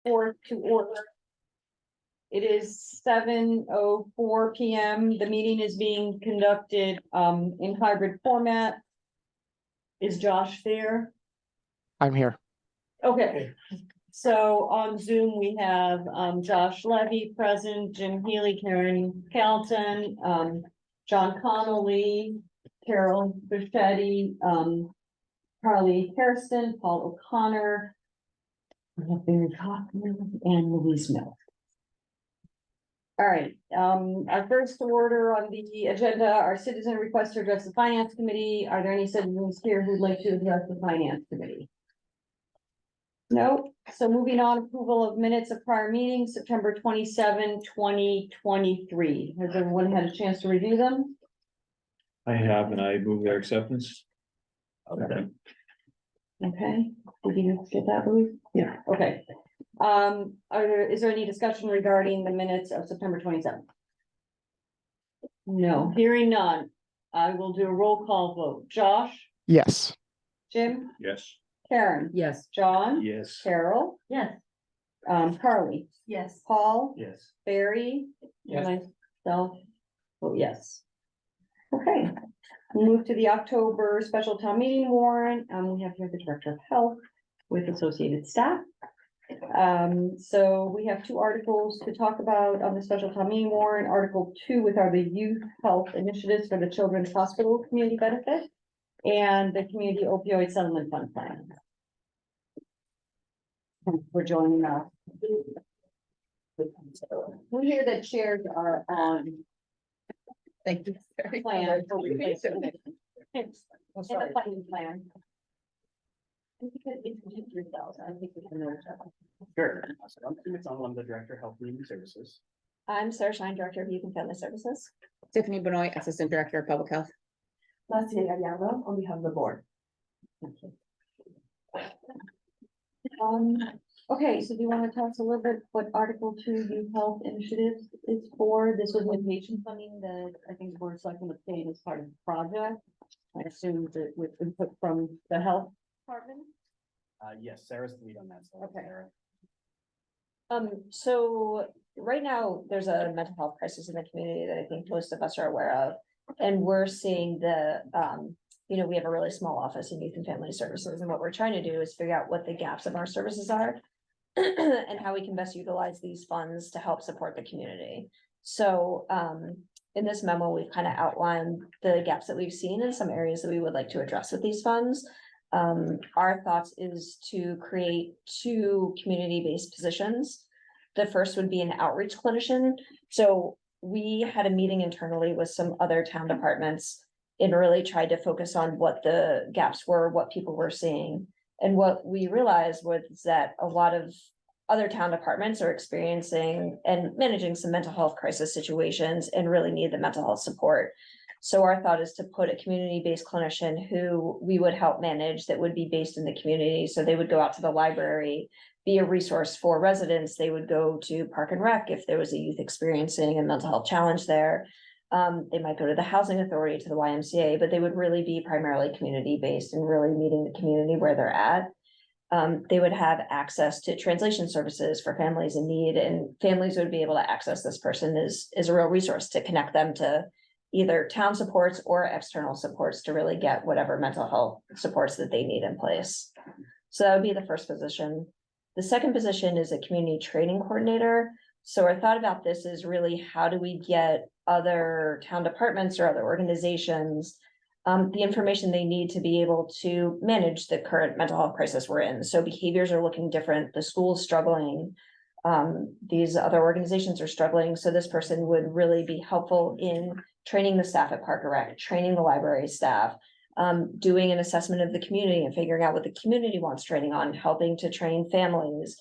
Fourth to order. It is 7:04 PM. The meeting is being conducted in hybrid format. Is Josh there? I'm here. Okay, so on Zoom, we have Josh Levy present, Jim Healy, Karen Calton, John Connolly, Carol Bichetti, Carly Hairston, Paul O'Connor, we have Barry Kaufman, and Louise Mill. All right, our first order on the agenda, our citizen request to address the finance committee. Are there any citizens here who'd like to address the finance committee? No, so moving on, approval of minutes of prior meetings, September 27, 2023. Has everyone had a chance to review them? I have, and I move their acceptance. Okay. Okay, did you get that, Louise? Yeah. Okay. Is there any discussion regarding the minutes of September 27th? No, hearing none. I will do a roll call vote. Josh, Yes. Jim, Yes. Karen, Yes. John, Yes. Carol, Yes. Carly, Yes. Paul, Yes. Barry, Yes. and myself. Oh, yes. Okay, we'll move to the October special town meeting warrant. We have here the Director of Health with associated staff. So we have two articles to talk about on the special town meeting warrant. Article 2 with are the youth health initiatives for the Children's Hospital Community Benefit and the Community Opioid Settlement Fund Plan. Thanks for joining us. We hear that chairs are on Thank you. plan for replacement. It's in the funding plan. I think it introduced yourselves. I think we can know each other. Sure. It's on one of the Director of Health and Human Services. I'm Sarah Shine, Director of Youth and Family Services. Tiffany Benoit, Assistant Director of Public Health. Marcia Gallardo on behalf of the board. Thank you. Okay, so do you want to tell us a little bit what Article 2 Youth Health Initiatives is for? This was mitigation funding that I think we're selecting the state as part of the project. I assume that with input from the health department. Yes, Sarah's the lead on that. So Okay. Sarah. So right now, there's a mental health crisis in the community that I think most of us are aware of. And we're seeing we have a really small office in Youth and Family Services, and what we're trying to do is figure out what the gaps of our services are and how we can best utilize these funds to help support the community. So, in this memo, we've kind of outlined the gaps that we've seen in some areas that we would like to address with these funds. Our thoughts is to create 2 community-based positions. The first would be an outreach clinician. So we had a meeting internally with some other town departments and really tried to focus on what the gaps were, what people were seeing. And what we realized was that a lot of other town departments are experiencing and managing some mental health crisis situations and really need the mental health support. So our thought is to put a community-based clinician who we would help manage that would be based in the community. So they would go out to the library, be a resource for residents. They would go to Park and Rec if there was a youth experiencing a mental health challenge there. They might go to the housing authority, to the YMCA, but they would really be primarily community-based and really meeting the community where they're at. They would have access to translation services for families in need, and families would be able to access this person is a real resource to connect them to either town supports or external supports to really get whatever mental health supports that they need in place. So that would be the first position. The second position is a community training coordinator. So our thought about this is really how do we get other town departments or other organizations the information they need to be able to manage the current mental health crisis we're in. So behaviors are looking different, the school's struggling, these other organizations are struggling. So this person would really be helpful in training the staff at Park and Rec, training the library staff, doing an assessment of the community and figuring out what the community wants training on, helping to train families.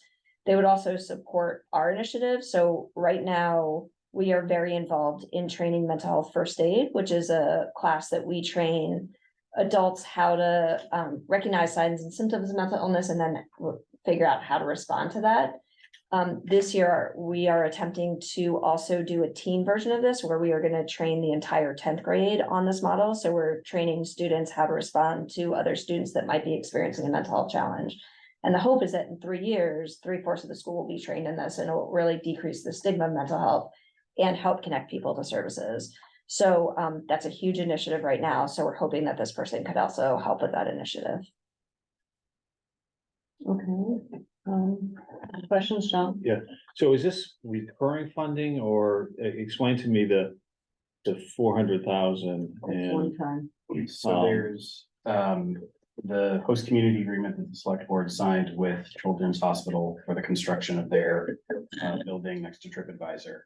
They would also support our initiative. So right now, we are very involved in training mental health first aid, which is a class that we train adults how to recognize signs and symptoms of mental illness and then figure out how to respond to that. This year, we are attempting to also do a teen version of this where we are going to train the entire 10th grade on this model. So we're training students how to respond to other students that might be experiencing a mental health challenge. And the hope is that in 3 years, 3/4 of the school will be trained in this, and it will really decrease the stigma of mental health and help connect people to services. So that's a huge initiative right now. So we're hoping that this person could also help with that initiative. Okay, questions, John? So is this recurring funding or explain to me the 400,000 and, One time. So there's, the host community agreement that the select board signed with Children's Hospital for the construction of their building next to TripAdvisor.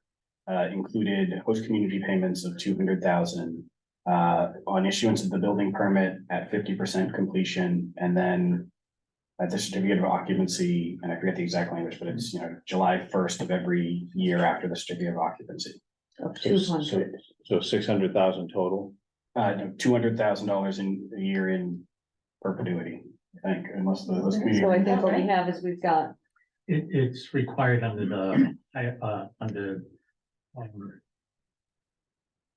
Included host community payments of 200,000 on issuance of the building permit at 50% completion, and then at the certificate of occupancy, and I forget the exact language, but it's, July 1st of every year after the certificate of occupancy. Of so 200. so 600,000 total? No, $200,000 in a year in perpetuity, I think, unless those community. So I think what we have is we've got, It's required under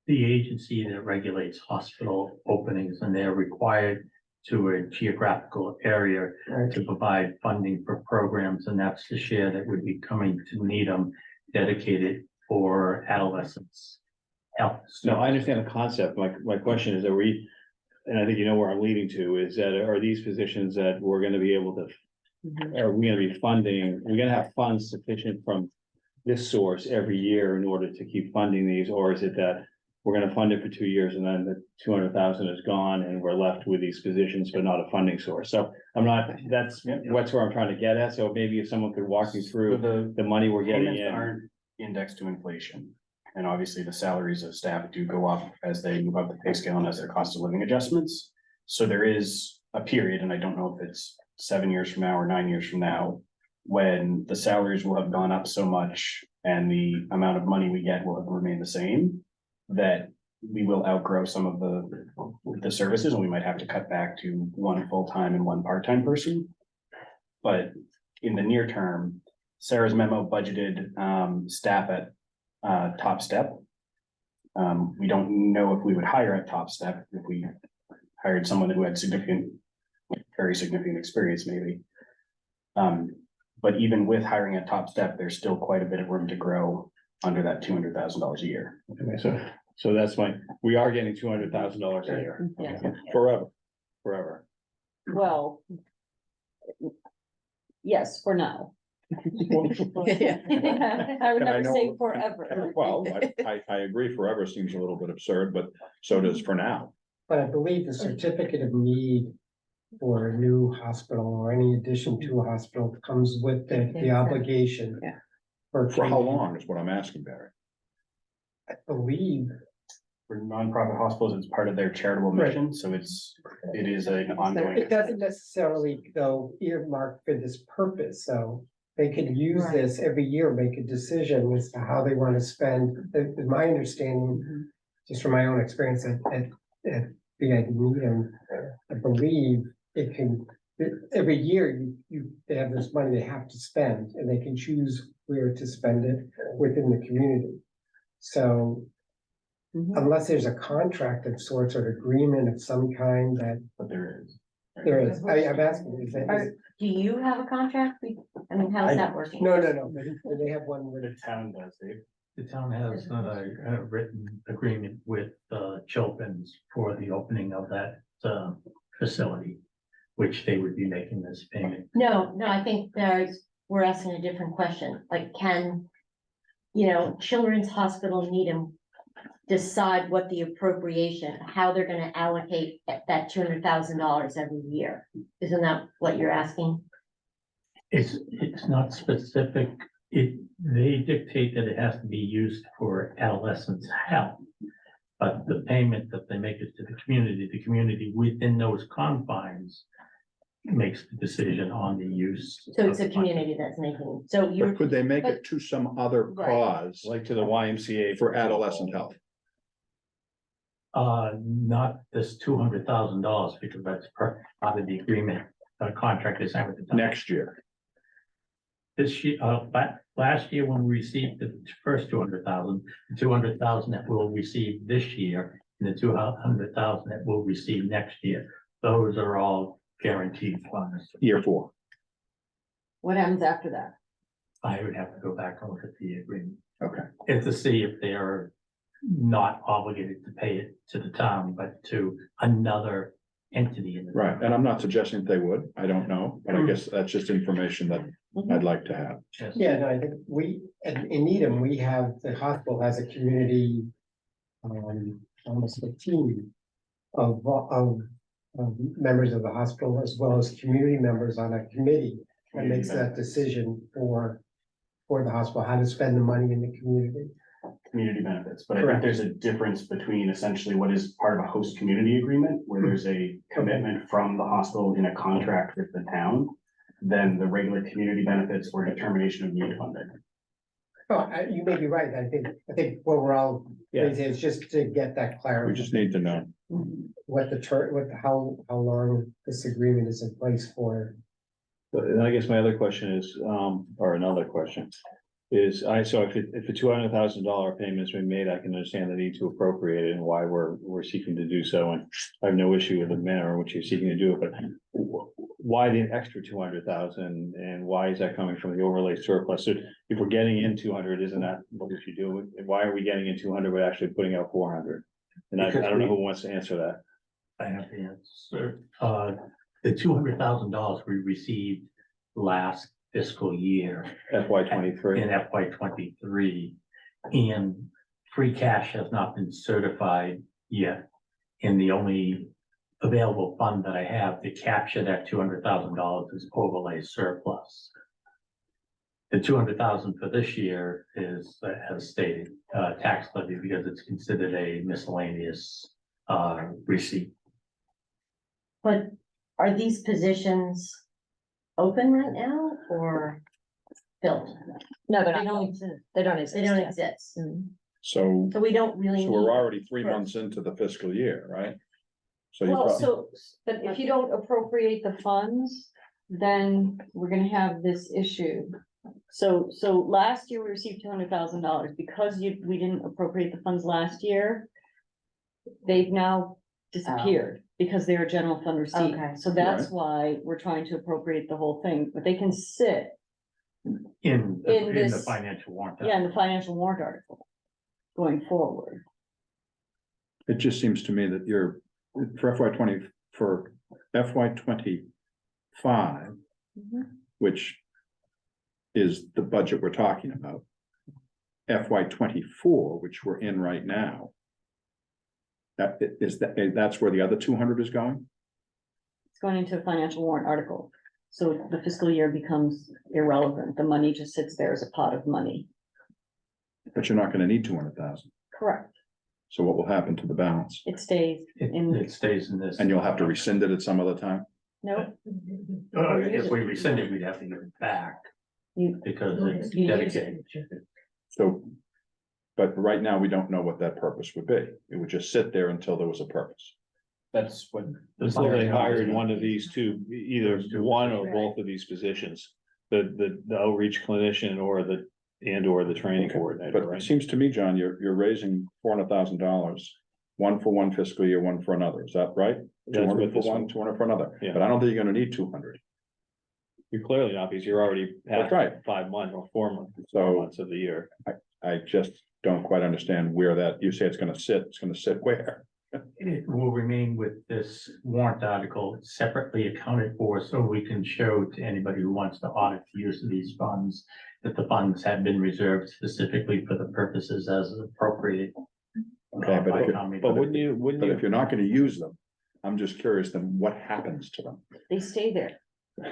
the agency that regulates hospital openings, and they're required to a geographical area to provide funding for programs, and that's the share that would be coming to Needham dedicated for adolescents. Health. No, I understand the concept. My question is, and I think you know where I'm leading to, is that are these positions that we're gonna be able to, are we gonna be funding, we're gonna have funds sufficient from this source every year in order to keep funding these, or is it that we're gonna fund it for 2 years and then the 200,000 is gone and we're left with these positions, but not a funding source? So that's where I'm trying to get at. So maybe if someone could walk me through the money we're getting Payments in. aren't indexed to inflation. And obviously the salaries of staff do go up as they move up the pay scale and as their cost of living adjustments. So there is a period, and I don't know if it's 7 years from now or 9 years from now, when the salaries will have gone up so much and the amount of money we get will have remained the same, that we will outgrow some of the services, and we might have to cut back to one full-time and one part-time person. But in the near term, Sarah's memo budgeted staff at Top Step. We don't know if we would hire at Top Step if we hired someone who had very significant experience, maybe. But even with hiring at Top Step, there's still quite a bit of room to grow under that $200,000 a year. Okay, so that's we are getting $200,000 a year. yeah, Forever. well. Yes, for now. Yeah. I would And I never know- say forever. Well, I agree, forever seems a little bit absurd, but so does for now. But I believe the certificate of need for a new hospital or any addition to a hospital comes with the obligation. Yeah. For For how training. long is what I'm asking, Barry. I believe, For nonprofit hospitals, it's part of their charitable Right. mission, so it is an ongoing. it doesn't necessarily go earmarked for this purpose, so they can use Right. this every year, make a decision as to how they want to spend. My understanding, just from my own experience at BID Needham, I believe it can, every year they have this money they have to spend, and they can choose where to spend it within the community. So unless there's a contract of sorts or agreement of some kind that But there is. there is, I'm asking, is that? Are- Do you have a contract? I mean, how's that working? No, they have one with. The town does, Dave. The town has a written agreement with Chilton's for the opening of that facility, which they would be making this payment. No, I think we're asking a different question, like can, Children's Hospital Needham decide what the appropriation, how they're gonna allocate that $200,000 every year? Isn't that what you're asking? It's not specific. They dictate that it has to be used for adolescents' health. But the payment that they make it to the community within those confines makes the decision on the use. So it's of a the money. community that's making, so you're, But could they make it to some other Right. cause Like to the YMCA. for adolescent health? Not this $200,000 because that's part of the agreement, contract is signed with the town. Next year? This year, last year when we received the first 200,000, the 200,000 that we'll receive this year, and the 200,000 that we'll receive next year, those are all guaranteed funds. Year 4. What happens after that? I would have to go back and look at the agreement. Okay. And to see if they are not obligated to pay it to the town, but to another entity in the. Right, and I'm not suggesting that they would, I don't know, but I guess that's just information that I'd like to have. Yes. Yeah, no, I think in Needham, we have, the hospital has a community, almost a team of members of the hospital as well as community members on a committee that makes that decision for the hospital, how to spend the money in the community. Community benefits, but I think Correct. there's a difference between essentially what is part of a host community agreement, where there's a commitment from the hospital in a contract with the town, than the regular community benefits or determination of need funding. Oh, you may be right, I think what we're all, is just to get that We clarity, just need to know. what how long this agreement is in place for. But I guess my other question is, or another question. Is so if a $200,000 payment has been made, I can understand the need to appropriate it and why we're seeking to do so, and I have no issue with the manner in which you're seeking to do it, but. Why the extra 200,000 and why is that coming from the overlay surplus? So if we're getting in 200, isn't that what we should do? Why are we getting in 200 but actually putting out 400? And I don't know who wants to answer that. I have the answer. The $200,000 we received last fiscal year FY23. in FY 23. And free cash has not been certified yet. And the only available fund that I have to capture that $200,000 is overlay surplus. The 200,000 for this year is, as stated, tax levy because it's considered a miscellaneous receipt. But are these positions open right now or filled? No, they're They not. don't filled. exist. They don't exist. They don't yet. exist. Mm. So, So we don't really. so we're need- already 3 Correct. months into the fiscal year, right? So you Well, probably, so, but if you don't appropriate the funds, then we're gonna have this issue. So last year we received $200,000 because we didn't appropriate the funds last year. They've now disappeared because they're a general fund receipt. Okay. So that's why we're trying to appropriate the whole thing, but they can sit, In In the this- financial warrant. yeah, in the financial warrant article going forward. it just seems to me that you're, for FY 25, which is the budget we're talking about. FY 24, which we're in right now. That's where the other 200 is going? It's going into a financial warrant article. So the fiscal year becomes irrelevant. The money just sits there as a pot of money. But you're not gonna need 200,000. Correct. So what will happen to the balance? It stays in, It stays in this. And you'll have to rescind it at some other time? no, If we rescind it, we'd have to give it back you, because it's You use dedicated. So, but right now, we don't know what that purpose would be. It would just sit there until there was a purpose. That's what. So they hired one of these two, either one or both of these positions. The outreach clinician or the training coordinator, But it right? seems to me, John, you're raising $400,000. One for one fiscal year, one for another. Is that right? That's 200 what for this one, one, 200 for another. Yeah. But I don't think you're gonna need 200. you're clearly not, because you're already That's past right. 5 months or 4 months, So- 4 months of the year. I just don't quite understand where that, you say it's gonna sit where? It will remain with this warrant article separately accounted for, so we can show to anybody who wants to audit the use of these funds that the funds have been reserved specifically for the purposes as appropriated. Okay, but by if- town meeting. But wouldn't But if you, you're not gonna use them, I'm just curious, then what happens to them? they stay there.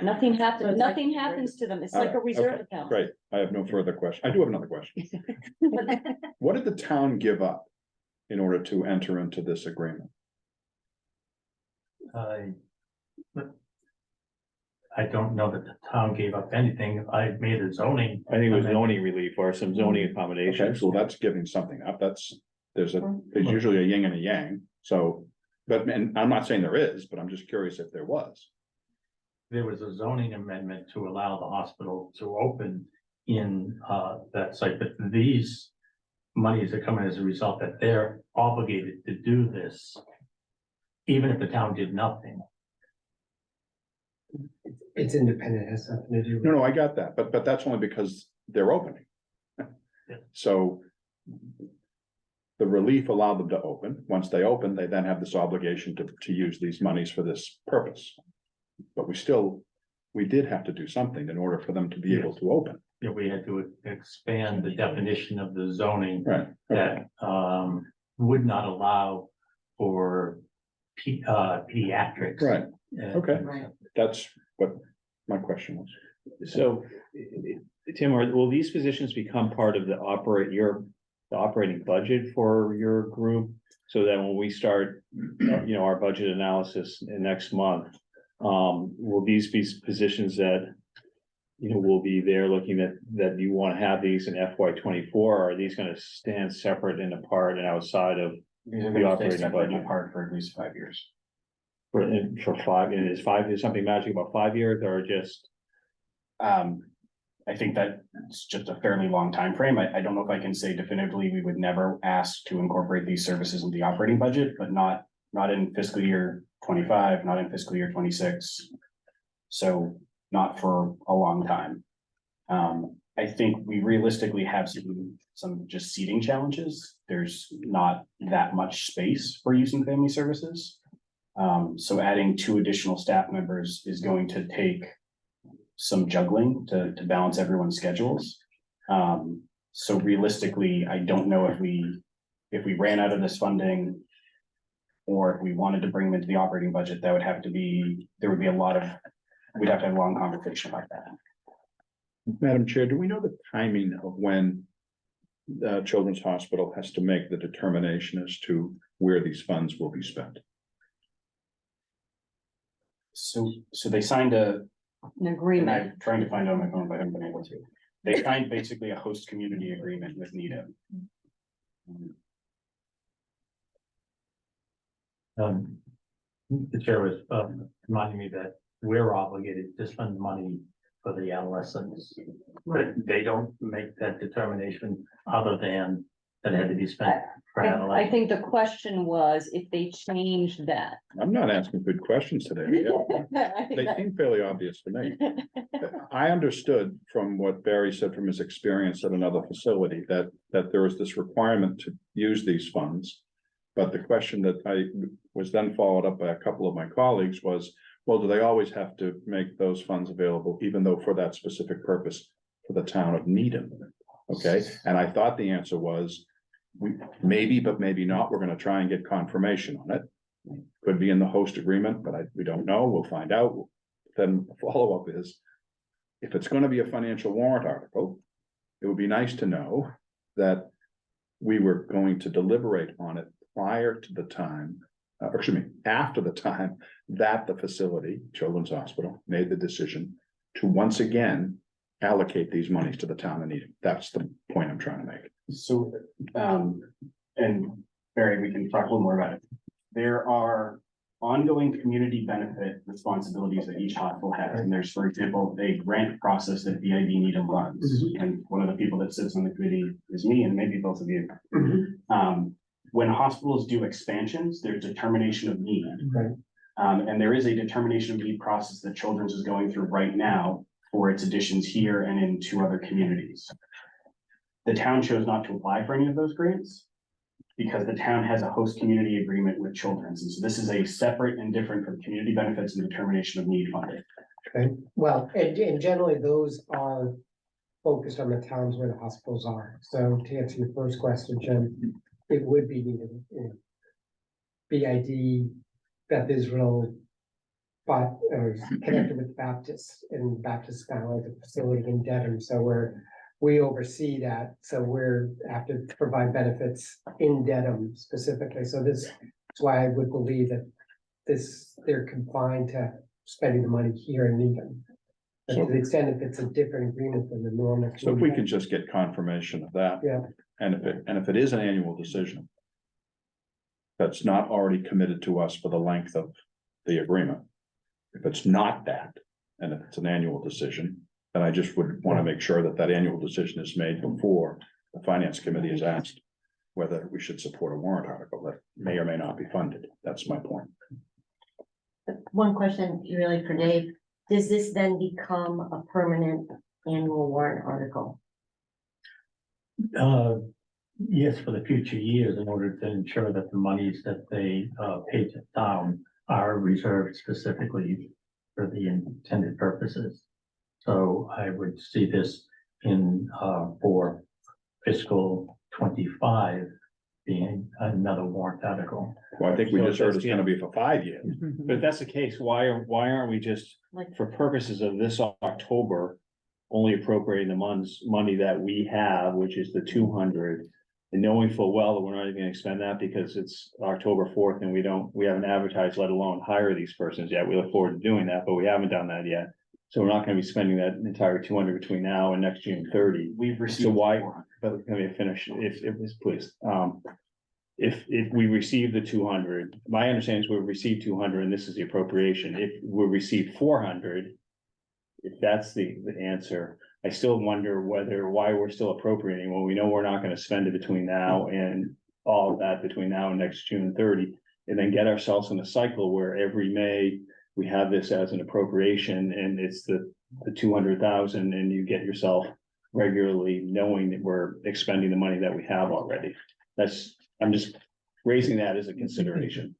Nothing happens, nothing happens to them. It's like a reserve Okay, account. Great, I have no further question. I do have another question. What did the town give up in order to enter into this agreement? I don't know that the town gave up anything. I made a zoning. I think it was amendment. zoning relief or some zoning Okay, accommodations. so that's giving something up. There's usually a yin and a yang, so, but, and I'm not saying there is, but I'm just curious if there was. There was a zoning amendment to allow the hospital to open in that site, but these monies are coming as a result that they're obligated to do this. Even if the town did nothing. it's independent, it has nothing to do with. No, I got that, but that's only because they're opening. So the relief allowed them to open. Once they open, they then have this obligation to use these monies for this purpose. But we did have to do something in order for them to be able to open. Yeah, we had to expand the definition of the zoning Right. that would not allow for pediatrics. Right, And- okay, Right. that's what my question was. So, Tim, will these positions become part of the operating budget for your group? So that when we start, our budget analysis next month, will these be positions that will be there looking at, that you want to have these in FY 24? Or are these gonna stand separate and apart and outside of These are The gonna stay operating separate and budget. apart for at least 5 years. for 5, and is something magic about 5 years or just? I think that it's just a fairly long time frame. I don't know if I can say definitively we would never ask to incorporate these services into the operating budget, but not in fiscal year 25, not in fiscal year 26. So not for a long time. I think we realistically have some just seating challenges. There's not that much space for youth and family services. So adding 2 additional staff members is going to take some juggling to balance everyone's schedules. So realistically, I don't know if we ran out of this funding or if we wanted to bring them into the operating budget, we'd have to have a long conversation about that. Madam Chair, do we know the timing of when the Children's Hospital has to make the determination as to where these funds will be spent? So they signed An and agreement. I'm trying to find out on my phone, but I haven't been able to. They signed basically a host community agreement with NEDA. The chair was reminding me that we're obligated to spend money for the adolescents. But they don't make that determination other than that it had to be spent for I adolescents. think the question was if they changed that. I'm not asking good questions today. They seem fairly obvious to me. I understood from what Barry said from his experience at another facility that there was this requirement to use these funds. But the question that I was then followed up by a couple of my colleagues was, well, do they always have to make those funds available, even though for that specific purpose for the town of Needham? Okay, and I thought the answer was, maybe, but maybe not. We're gonna try and get confirmation on it. Could be in the host agreement, but we don't know. We'll find out. Then the follow-up is, if it's gonna be a financial warrant article, it would be nice to know that we were going to deliberate on it prior to the time, after the time that the facility, Children's Hospital, made the decision to once again allocate these monies to the town of Needham. That's the point I'm trying to make. So, and Barry, we can talk a little more about it. There are ongoing community benefit responsibilities that each hospital has. And there's, for example, a grant process that BID Needham runs. And one of the people that sits on the committee is me and maybe both of you. When hospitals do expansions, there's determination of need. Right. And there is a determination of need process that Children's is going through right now for its additions here and in 2 other communities. The town chose not to apply for any of those grants because the town has a host community agreement with Children's. And so this is a separate and different from community benefits and determination of need funding. Okay, well, and generally those are focused on the towns where the hospitals are. So to answer your first question, Jim, it would be needed, BID, Beth Israel, but connected with Baptist and Baptist Valley, the facility in Dedham. So we oversee that. So we're have to provide benefits in Dedham specifically. So this is why I would believe that they're confined to spending the money here in Needham. But to the extent if it's a different agreement than the normal. So if we can just get confirmation of that. Yeah. And if it is an annual decision. That's not already committed to us for the length of the agreement. If it's not that, and if it's an annual decision, then I just would want to make sure that that annual decision is made before the finance committee is asked whether we should support a warrant article that may or may not be funded. That's my point. One question really for Dave. does this then become a permanent annual warrant article? Yes, for the future years, in order to ensure that the monies that they pay to town are reserved specifically for the intended purposes. So I would see this in for fiscal 25 being another warrant article. Well, I think we So just heard it's- it's gonna be for 5 years. But if that's the case, why aren't we just, Like, for purposes of this October, only appropriating the money that we have, which is the 200, and knowing full well that we're not even gonna expend that because it's October 4th and we haven't advertised, let alone hire these persons yet. We look forward to doing that, but we haven't done that yet. So we're not gonna be spending that entire 200 between now and next June 30. We've received. So why, 400. but let me finish, if this, please, if we receive the 200, my understanding is we received 200 and this is the appropriation. If we receive 400, if that's the answer, I still wonder why we're still appropriating when we know we're not gonna spend it between now and all of that between now and next June 30. And then get ourselves in a cycle where every May we have this as an appropriation and it's the 200,000 and you get yourself regularly knowing that we're expending the money that we have already. I'm just raising that as a consideration.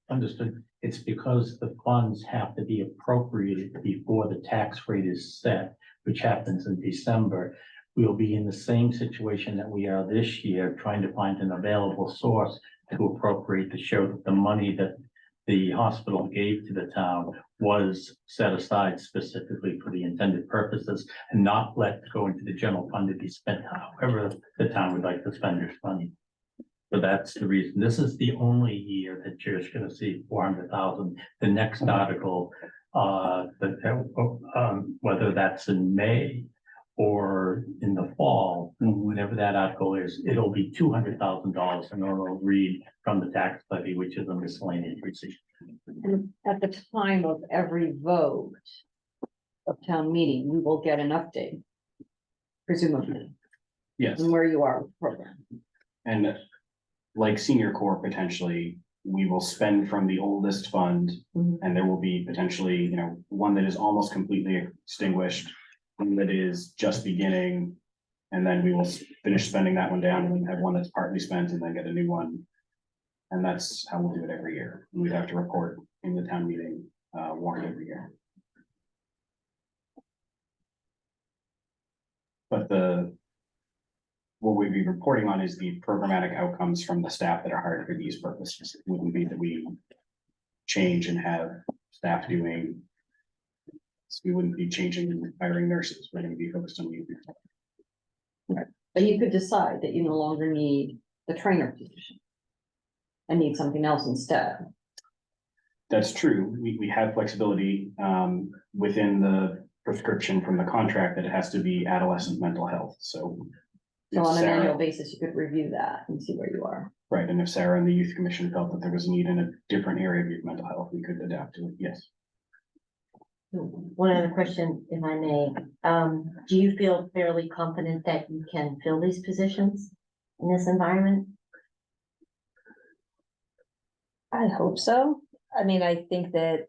Understood. It's because the funds have to be appropriated before the tax rate is set, which happens in December. We'll be in the same situation that we are this year, trying to find an available source to appropriate to show that the money that the hospital gave to the town was set aside specifically for the intended purposes and not let go into the general fund to be spent however the town would like to spend its money. So that's the reason. This is the only year that you're just gonna see 400,000. The next article, whether that's in May or in the fall, whenever that article is, it'll be $200,000 and it'll read from the tax levy, which is a miscellaneous receipt. And at the time of every vote of town meeting, we will get an update. Presumably, Yes, on where you are with the program. and like senior core potentially, we will spend from the oldest fund. Mhm. And there will be potentially, one that is almost completely extinguished, one that is just beginning. And then we will finish spending that one down and then have one that's partly spent and then get a new one. And that's how we'll do it every year. And we'd have to report in the town meeting warrant every year. But what we'd be reporting on is the programmatic outcomes from the staff that are hired for these purposes. It wouldn't be that we change and have staff doing. So we wouldn't be changing and hiring nurses. We're gonna be focused on youth. But you could decide that you no longer need the trainer position. And need something else instead. That's true. We have flexibility within the prescription from the contract that it has to be adolescent mental health, so. So if on an Sarah- annual basis, you could review that and see where you are. Right, and if Sarah and the youth commission felt that there was a need in a different area of youth mental health, we could adapt to it, yes. one other question, if I may. Do you feel fairly confident that you can fill these positions in this environment? I hope so. I mean, I think that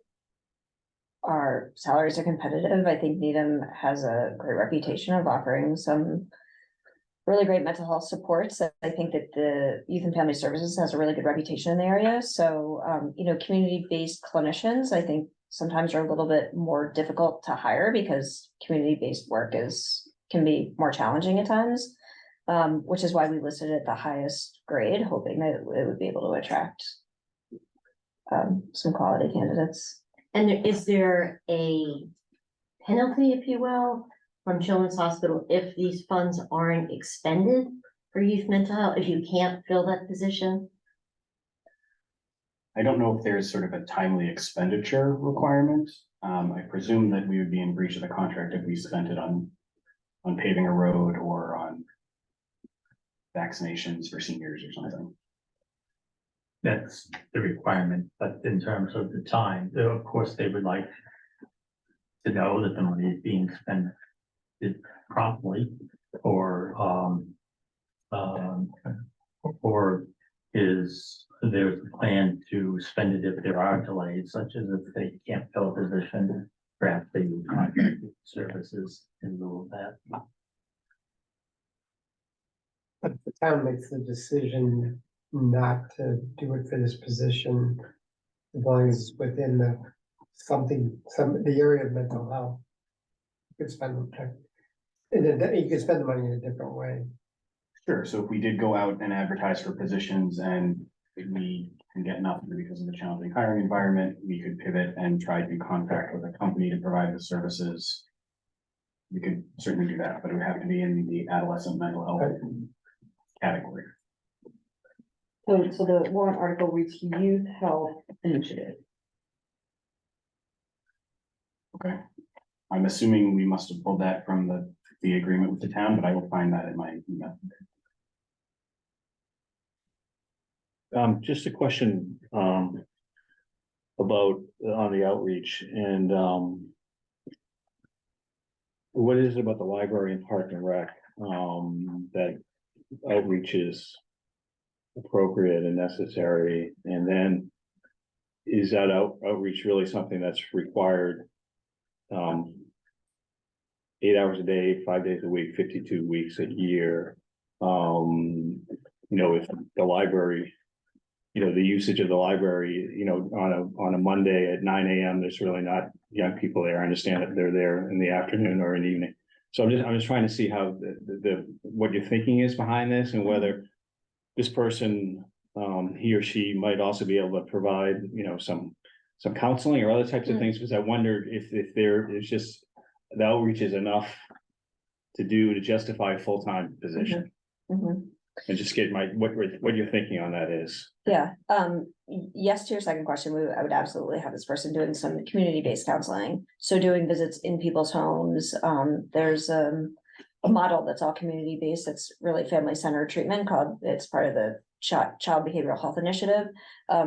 our salaries are competitive. I think Needham has a great reputation of offering some really great mental health supports. I think that the Youth and Family Services has a really good reputation in the area. So, community-based clinicians, I think sometimes are a little bit more difficult to hire because community-based work can be more challenging at times. Which is why we listed it at the highest grade, hoping that it would be able to attract some quality candidates. And is there a penalty, if you will, from Children's Hospital if these funds aren't expended for youth mental health, if you can't fill that position? I don't know if there's sort of a timely expenditure requirement. I presume that we would be in breach of the contract if we spent it on paving a road or on vaccinations for seniors or something. That's the requirement, but in terms of the time, of course, they would like to know that the money is being spent promptly or is there's a plan to spend it if there are delays, such as if they can't fill a position, perhaps they services in lieu of that. But if the town makes the decision not to do it for this position, as long as it's within the the area of mental health. You could spend, and then you could spend the money in a different way. Sure, so if we did go out and advertise for positions and we can get nothing because of the challenging hiring environment, we could pivot and try to contract with a company to provide the services. We could certainly do that, but it would have to be in the adolescent mental health category. So the warrant article reads Youth Health Initiative. Okay. I'm assuming we must have pulled that from the agreement with the town, but I will find that in my email. Just a question, about on the outreach and, what is it about the library and Park and Rec, that outreach is appropriate and necessary? And then is that outreach really something that's required? 8 hours a day, 5 days a week, 52 weeks a year. If the library, the usage of the library, on a Monday at 9 AM, there's really not young people there. I understand that they're there in the afternoon or in the evening. So I'm just trying to see how what your thinking is behind this and whether this person, he or she might also be able to provide, some counseling or other types of things, because I wondered if there is just the outreach is enough to justify a full-time position. Mhm. And just get what your thinking on that is. Yeah, yes, to your second question, I would absolutely have this person doing some community-based counseling. So doing visits in people's homes, there's a model that's all community-based, that's really family-centered treatment it's part of the Child Behavioral Health Initiative.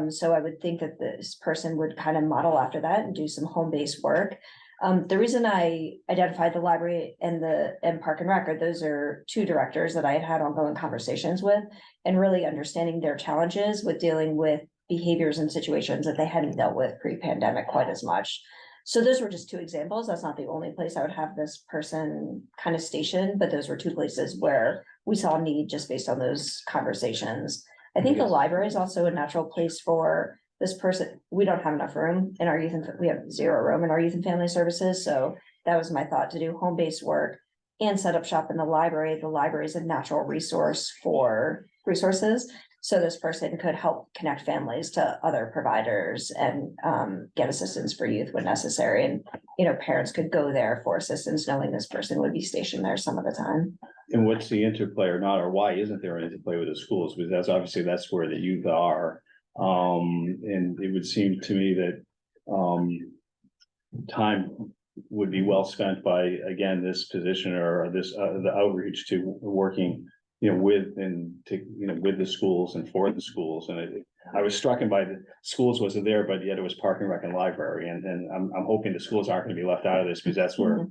So I would think that this person would kind of model after that and do some home-based work. The reason I identified the library and Park and Rec those are two directors that I had ongoing conversations with, and really understanding their challenges with dealing with behaviors and situations that they hadn't dealt with pre-pandemic quite as much. So those were just two examples. That's not the only place I would have this person kind of stationed, but those were two places where we saw a need just based on those conversations. I think the library is also a natural place for this person. We don't have enough room in our we have 0 room in our youth and family services. So that was my thought, to do home-based work and set up shop in the library. The library is a natural resource for resources. So this person could help connect families to other providers and get assistance for youth when necessary. And, parents could go there for assistance, knowing this person would be stationed there some of the time. And what's the interplay or not, or why isn't there an interplay with the schools? Because that's where the youth are. And it would seem to me that, time would be well spent by, again, this position or this, the outreach to working, with the schools and for the schools. And I was struck by the schools wasn't there, but yet it was Park and Rec and library. And I'm hoping the schools aren't going to be left out of this, because that's where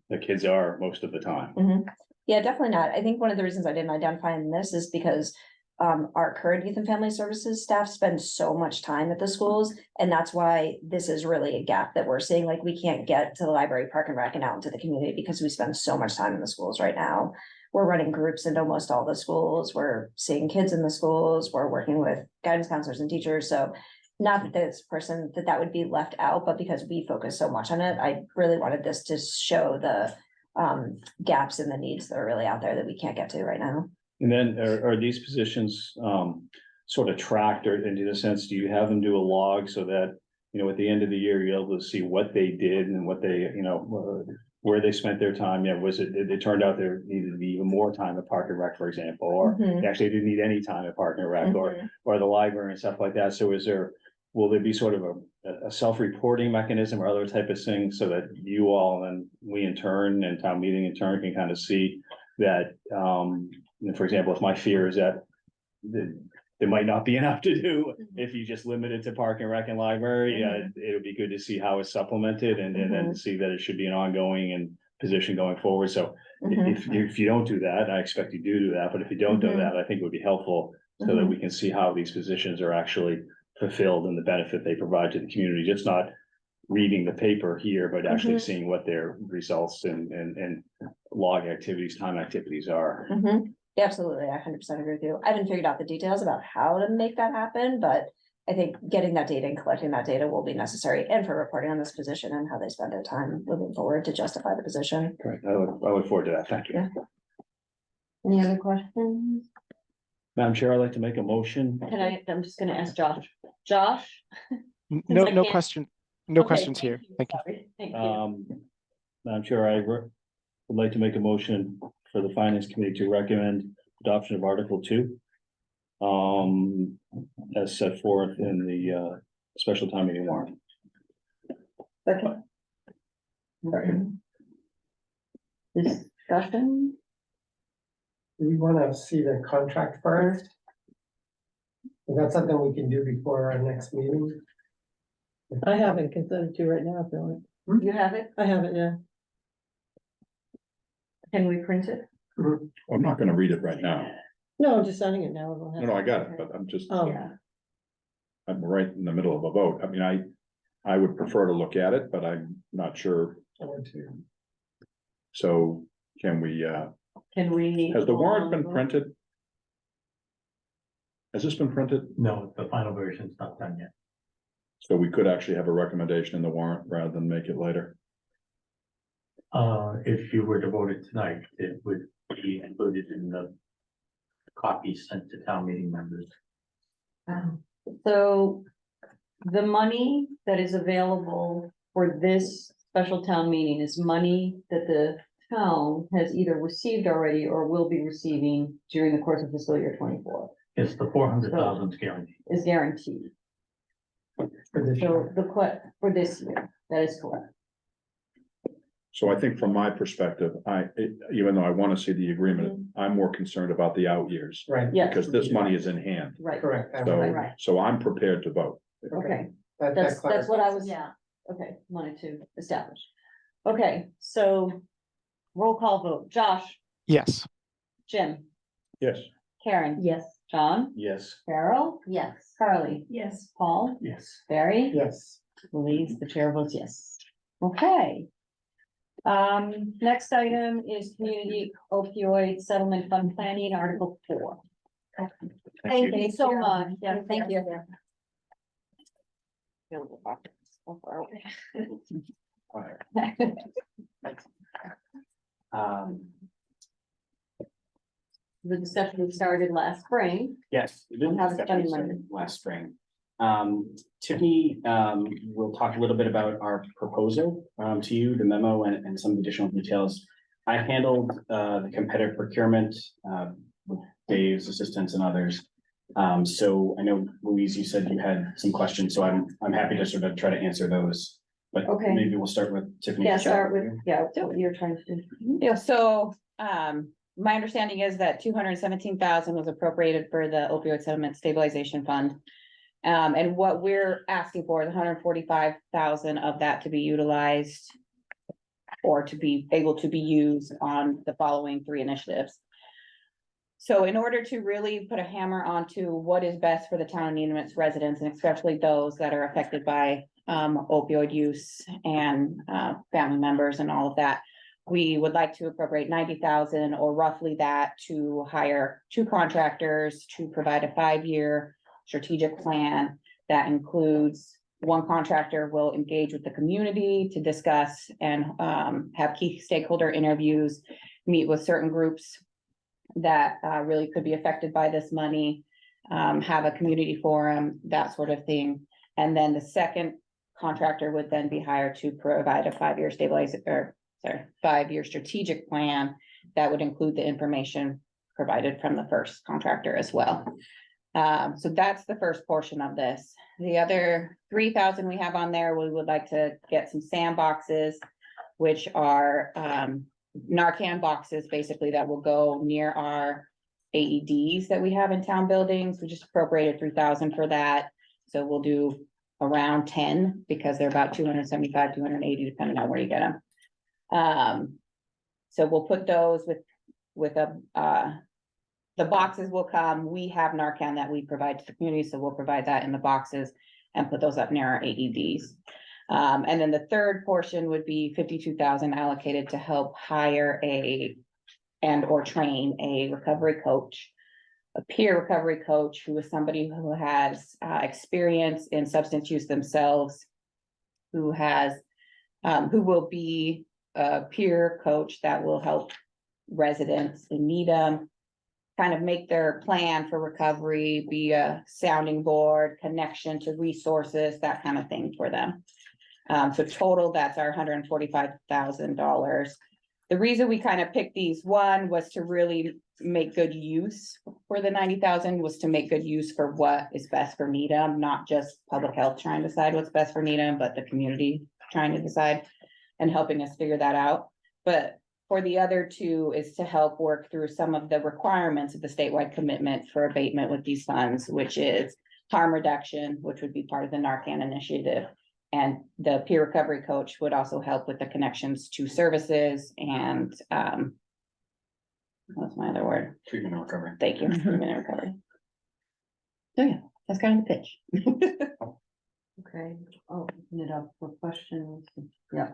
the kids are most of the time. Yeah, definitely not. I think one of the reasons I didn't identify in this is because our current youth and family services staff spend so much time at the schools. And that's why this is really a gap that we're seeing. Like, we can't get to the library, Park and Rec, and out into the community because we spend so much time in the schools right now. We're running groups in almost all the schools. We're seeing kids in the schools. We're working with guidance counselors and teachers. So not that this person, that would be left out, but because we focus so much on it, I really wanted this to show the gaps in the needs that are really out there that we can't get to right now. And then are these positions sort of tracked, or in a sense, do you have them do a log so that, at the end of the year, you're able to see what they did and what they, where they spent their time? It turned out there needed to be even more time at Park and Rec, for example, or they actually didn't need any time at Park and Rec or the library and stuff like that. So will there be sort of a self-reporting mechanism or other type of thing so that you all and we in turn and town meeting in turn can kind of see that, for example, if my fear is that there might not be enough to do if you just limit it to Park and Rec and library, it would be good to see how it's supplemented and then to see that it should be an ongoing and position going forward. So if you don't do that, I expect you do that, but if you don't do that, I think it would be helpful so that we can see how these positions are actually fulfilled and the benefit they provide to the community, just not reading the paper here, but actually Mhm. seeing what their results and log activities, time activities are. Mhm. Yeah, absolutely, I 100% agree with you. I haven't figured out the details about how to make that happen, but I think getting that data and collecting that data will be necessary and for reporting on this position and how they spend their time moving forward to justify the position. Great, I look forward to that. Thank you. Yeah. Any other questions? Madam Chair, I'd like to make a motion. I'm just gonna ask Josh. Josh? No, I no can't- question, no Okay, questions here. Thank you. Sorry, Thank you. Madam Chair, would like to make a motion for the Finance Committee to recommend adoption of Article 2. As set forth in the special town meeting warrant. Second. Discussion? Do we wanna see the contract first? Is that something we can do before our next meeting? I haven't considered to right now, if you want. You have it? I haven't, yeah. Can we print it? I'm not gonna read it right now. No, I'm just signing it now. We'll have- No, I got it, but I'm just, Oh, I'm right in the middle of a vote. I mean, I would prefer to look at it, but I'm not sure. I want to. So can we, Can we? has the warrant been printed? Has this been printed? No, the final version's not done yet. So we could actually have a recommendation in the warrant rather than make it later. If you were to vote it tonight, it would be included in the copy sent to town meeting members. So the money that is available for this special town meeting is money that the town has either received already or will be receiving during the course of fiscal year 24 It's the 400,000 guarantee. is guaranteed. For this So year. for this year, that is correct. So I think from my perspective, even though I want to see the agreement, I'm more concerned about the out years. Right. Yes. Because this money is in hand. Right, Correct. So, Right. so I'm prepared to vote. okay. That That's what I clarifies. was, okay, wanted to establish. Okay, so roll call vote. Josh, Yes, Jim, Yes. Karen. Yes. John, Yes. Carol, Yes. Carly, Yes. Paul, Yes. Barry, Yes, Louise, the chair votes yes. Okay. Next item is community opioid settlement fund planning, Article 4. Thank you so much. Yeah, thank you. The discussion started last spring. Yes. we did On how to spend discuss money. it Last spring. Tiffany, will talk a little bit about our proposal, to you, the memo and some additional details. I handled, the competitive procurement, with Dave's assistance and others. So I know Louise, you said you had some questions, so I'm happy to sort of try to answer those. But Okay. maybe we'll start with Tiffany. Yeah, start with, what you're trying to do. Yeah, so, my understanding is that 217,000 was appropriated for the opioid settlement stabilization fund. And what we're asking for is 145,000 of that to be utilized. Or to be able to be used on the following 3 initiatives. So in order to really put a hammer onto what is best for the town of Needham and its residents, and especially those that are affected by opioid use and family members and all of that. We would like to appropriate 90,000 or roughly that to hire 2 contractors to provide a 5-year strategic plan that includes 1 contractor will engage with the community to discuss and have key stakeholder interviews, meet with certain groups that really could be affected by this money, have a community forum, that sort of thing. And then the second contractor would then be hired to provide a 5-year 5-year strategic plan that would include the information provided from the first contractor as well. So that's the first portion of this. The other 3,000 we have on there, we would like to get some sandboxes, which are Narcan boxes, basically, that will go near our AEDs that we have in town buildings. We just appropriated 3,000 for that. So we'll do around 10 because they're about 275, 280, depending on where you get them. So we'll put those with the boxes will come. We have Narcan that we provide to the community, so we'll provide that in the boxes and put those up near our AEDs. And then the third portion would be 52,000 allocated to help hire and or train a recovery coach. A peer recovery coach who is somebody who has experience in substance use themselves. Who will be a peer coach that will help residents in Needham. Kind of make their plan for recovery, be a sounding board, connection to resources, that kind of thing for them. So total, that's our $145,000. The reason we kind of picked these, one was to really make good use for the 90,000, was to make good use for what is best for Needham, not just public health trying to decide what's best for Needham, but the community trying to decide and helping us figure that out. But for the other two is to help work through some of the requirements of the statewide commitment for abatement with these funds, which is harm reduction, which would be part of the Narcan initiative. And the peer recovery coach would also help with the connections to services and, what's my other word? Treatment and recovery. Thank you, treatment and recovery. So yeah, that's kind of the pitch. Okay, I'll open it up for questions. Yeah.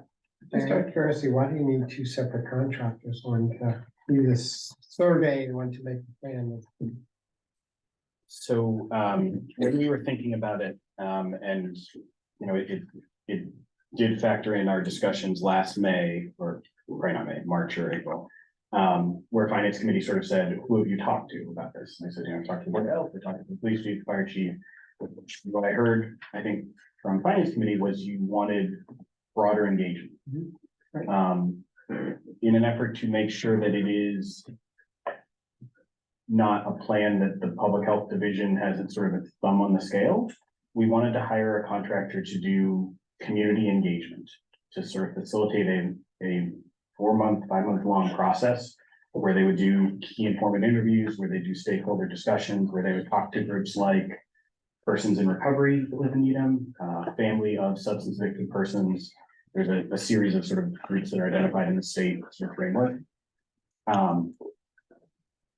Just out of curiosity, why do you need two separate contractors, one to do this survey and one to make the plan? So, when we were thinking about it, and, you know, it did factor in our discussions last May, or probably not May, March or April. Where finance committee sort of said, who have you talked to about this? And I said, you know, I've talked to the board of health, I talked to the police chief, fire chief. What I heard, I think, from finance committee was you wanted broader engagement. In an effort to make sure that it is not a plan that the public health division has its sort of its thumb on the scale. We wanted to hire a contractor to do community engagement, to sort of facilitate a 4-month, 5-month long process where they would do key informative interviews, where they do stakeholder discussions, where they would talk to groups like persons in recovery that live in Needham, family of substance victim persons. There's a series of sort of groups that are identified in the state sort of framework.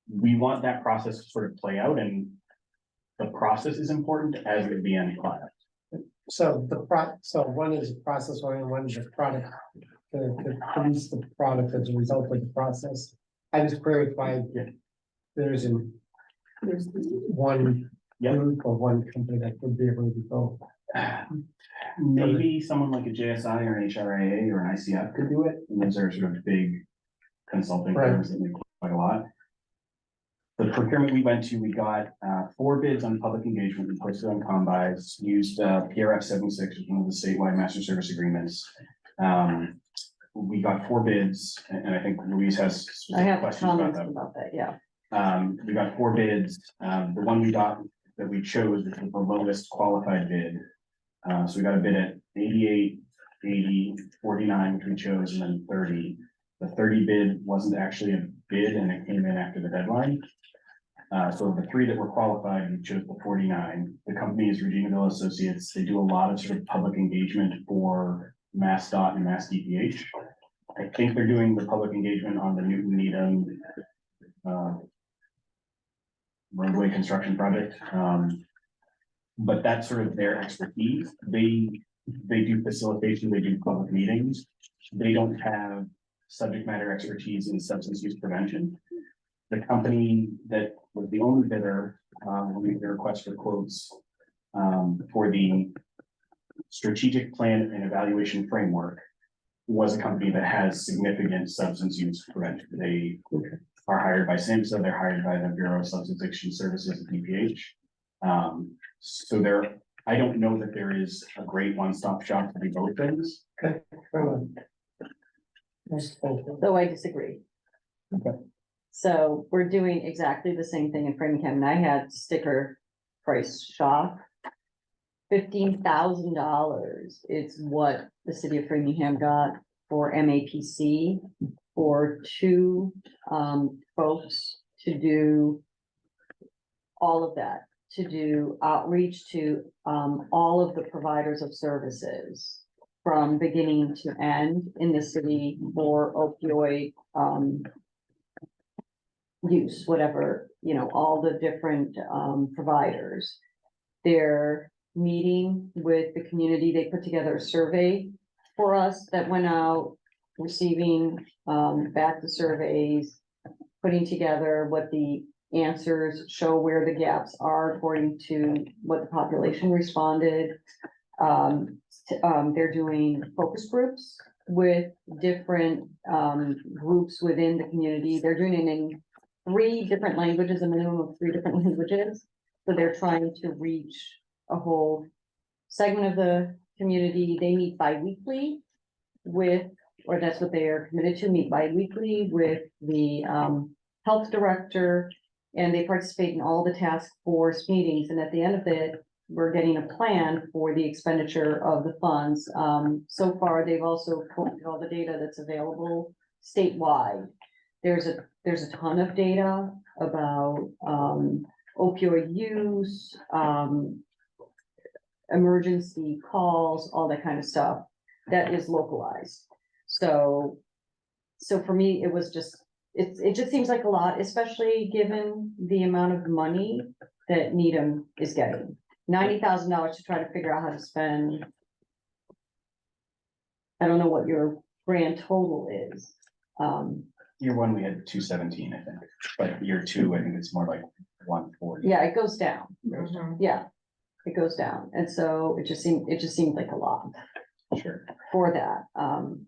We want that process to sort of play out, and the process is important as is the end product. So so one is a process one and one is a product, to produce the product as a result of the process. I just clarified that there's one group or one company that could be able to go. Maybe someone like a JSI or an HRIA or an ICF could do it, and those are sort of big consulting firms that make quite a lot. The procurement we went to, we got 4 bids on public engagement and posted on Combis, used PRF 76, which is one of the statewide master service agreements. We got 4 bids, and I think Louise has I have questions comments about about that, yeah. that. We got 4 bids. The one we got that we chose was the lowest qualified bid. So we got a bid at 88, 80, 49, which we chose, and then 30. The 30 bid wasn't actually a bid, and it came in after the deadline. So the 3 that were qualified, we chose the 49. The company is Reginaville Associates. They do a lot of sort of public engagement for MassDOT and Mass DPH. I think they're doing the public engagement on the Newton Needham roadway construction project. But that's sort of their expertise. They do facilitation, they do public meetings. They don't have subject matter expertise in substance use prevention. The company that was the only bidder, when we made the request for quotes for the strategic plan and evaluation framework, was a company that has significant substance use prevention. They are hired by SAMHSA, they're hired by the Bureau of Substance Addiction Services at DPH. So I don't know that there is a great one-stop shop to do both things. Okay. Though I disagree. Okay. So we're doing exactly the same thing in Framingham, and I had sticker price shock. $15,000 is what the city of Framingham got for MAPC for 2 folks to do all of that, to do outreach to all of the providers of services from beginning to end in the city for opioid use, whatever, you know, all the different providers. They're meeting with the community. They put together a survey for us that went out, receiving, back the surveys, putting together what the answers show, where the gaps are according to what the population responded. They're doing focus groups with different, groups within the community. They're doing it in 3 different languages, a minimum of 3 different languages. So they're trying to reach a whole segment of the community. They meet bi-weekly with, or that's what they are committed to, meet bi-weekly with the, health director. And they participate in all the task force meetings. And at the end of it, we're getting a plan for the expenditure of the funds. So far, they've also collected all the data that's available statewide. There's a ton of data about, opioid use, emergency calls, all that kind of stuff that is localized. So for me, it was just, it just seems like a lot, especially given the amount of money that Needham is getting. $90,000 to try to figure out how to spend. I don't know what your grand total is. Year 1, we had 217, I think, but year 2, I think it's more like 140. Yeah, it goes down. Yeah, it goes down. And so it just seemed like a lot Sure. for that.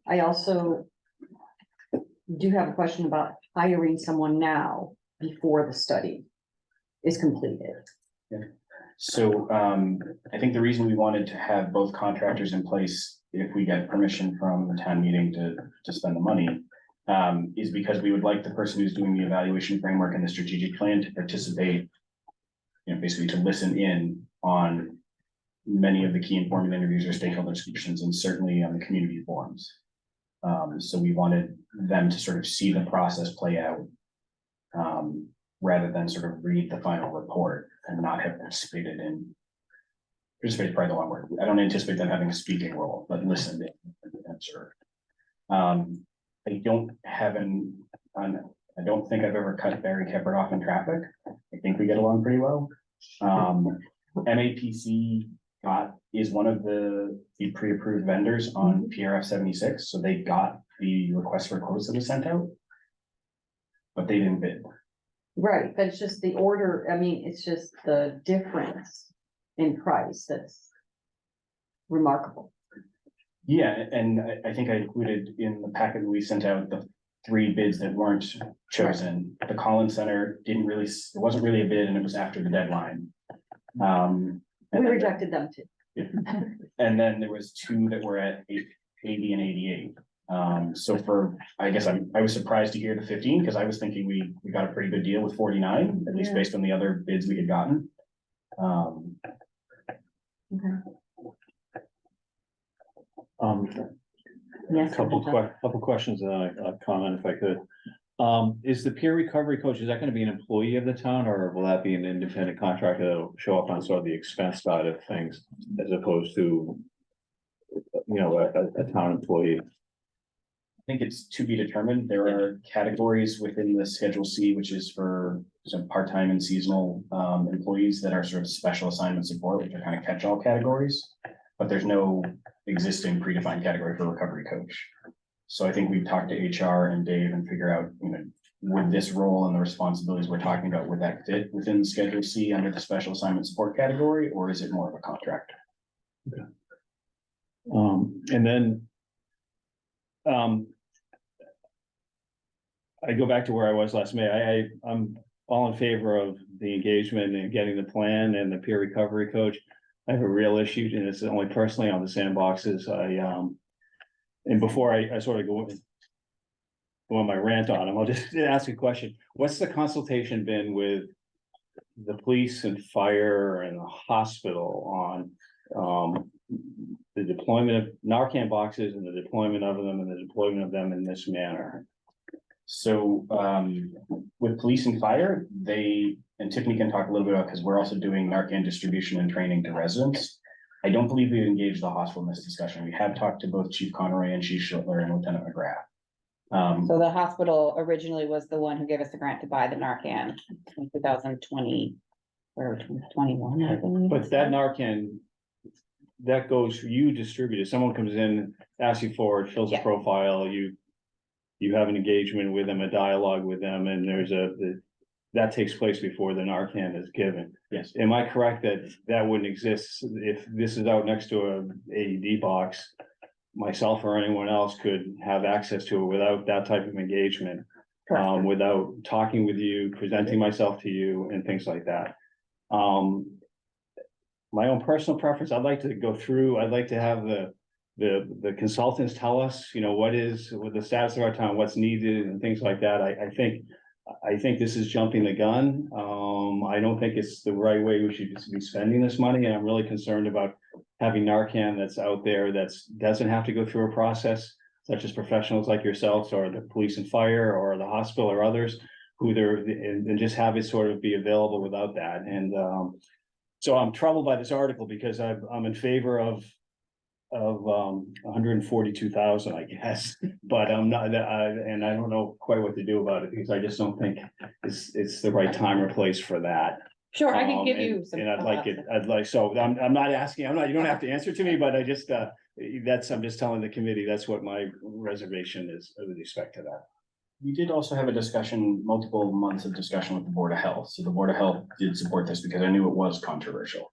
I also do have a question about hiring someone now before the study is completed. So I think the reason we wanted to have both contractors in place, if we get permission from the town meeting to spend the money, is because we would like the person who's doing the evaluation framework and the strategic plan to participate, basically to listen in on many of the key informant interviews or stakeholder discussions, and certainly on the community forums. So we wanted them to sort of see the process play out, rather than sort of read the final report and not have participated is probably the wrong word. I don't anticipate them having a speaking role, but listen and observe. I don't think I've ever cut Barry Keppert off in traffic. I think we get along pretty well. MAPC is one of the pre-approved vendors on PRF 76, so they got the request for quotes that was sent out, but they didn't bid. Right, but it's just the order, I mean, it's just the difference in price that's remarkable. Yeah, and I think I included in the packet we sent out the 3 bids that weren't chosen. The Collins Center it wasn't really a bid, and it was after the deadline. We rejected them too. And then there was 2 that were at 80 and 88. So I guess I was surprised to hear the 15, because I was thinking we got a pretty good deal with 49, at least Yeah. based on the other bids we had gotten. Yes. Couple questions and a comment if I could. Is the peer recovery coach, is that gonna be an employee of the town, or will that be an independent contractor that'll show up on sort of the expense side of things as opposed to, a town employee? I think it's to be determined. There are categories within the Schedule C, which is for some part-time and seasonal employees that are sort of special assignment support, which are kind of catch-all categories. But there's no existing predefined category for recovery coach. So I think we've talked to HR and Dave and figure out, would this role and the responsibilities we're talking about, would that fit within the Schedule C under the special assignment support category, or is it more of a contractor? And then. I go back to where I was last May. I'm all in favor of the engagement and getting the plan and the peer recovery coach. I have a real issue, and it's only personally on the sandboxes. And before I sort of go on my rant on them, I'll just ask a question. What's the consultation been with the police and fire and the hospital on the deployment of Narcan boxes and the deployment of them and the deployment of them in this manner? So with police and fire, and Tiffany can talk a little bit about, because we're also doing Narcan distribution and training to residents. I don't believe we've engaged the hospital in this discussion. We have talked to both Chief Conroy and Chief Schlittler and Lieutenant McGrath. So the hospital originally was the one who gave us the grant to buy the Narcan in 2020 or 2021, I believe. But that Narcan that goes, you distribute it, someone comes in, asks you for it, fills a Yeah. profile, you have an engagement with them, a dialogue with them, and that takes place before the Narcan is given. Yes. Am I correct that that wouldn't exist if this is out next to a AED box? Myself or anyone else could have access to it without that type of engagement, without talking with you, presenting myself to you and things like that. My own personal preference, I'd like to go through, I'd like to have the consultants tell us, what with the status of our town, what's needed and things like that. I think this is jumping the gun. I don't think it's the right way we should be spending this money, and I'm really concerned about having Narcan that's out there doesn't have to go through a process, such as professionals like yourselves or the police and fire or the hospital or others and just have it sort of be available without that. And so I'm troubled by this article because I'm in favor of 142,000, I guess, but I'm not, and I don't know quite what to do about it because I just don't think it's the right time or place for that. Sure, I can give you some. And I'm not asking, you don't have to answer to me, but I just, I'm just telling the committee, that's what my reservation is with respect to that. We did also have a discussion, multiple months of discussion with the Board of Health. So the Board of Health did support this because I knew it was controversial.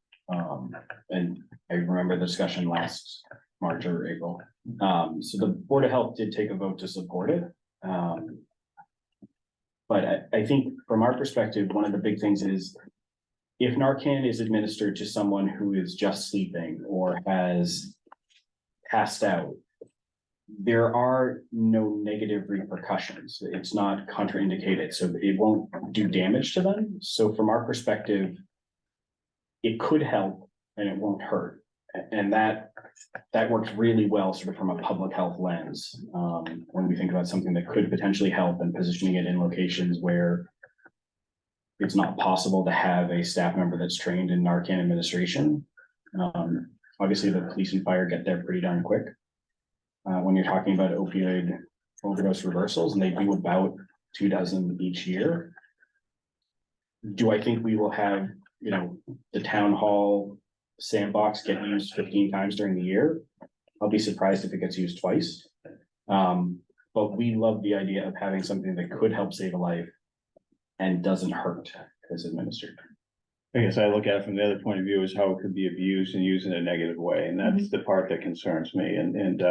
And I remember the discussion last March or April. So the Board of Health did take a vote to support it. But I think from our perspective, one of the big things is if Narcan is administered to someone who is just sleeping or has passed out, there are no negative repercussions. It's not contraindicated, so it won't do damage to them. So from our perspective, it could help and it won't hurt. And that works really well sort of from a public health lens. When we think about something that could potentially help and positioning it in locations where it's not possible to have a staff member that's trained in Narcan administration. Obviously the police and fire get there pretty darn quick. When you're talking about opioid overdose reversals, and they do about 24 each year. Do I think we will have, the town hall sandbox get used 15 times during the year? I'll be surprised if it gets used twice. But we love the idea of having something that could help save a life and doesn't hurt as administered. I guess I look at it from the other point of view is how it could be abused and used in a negative way, and that's the part that concerns me. And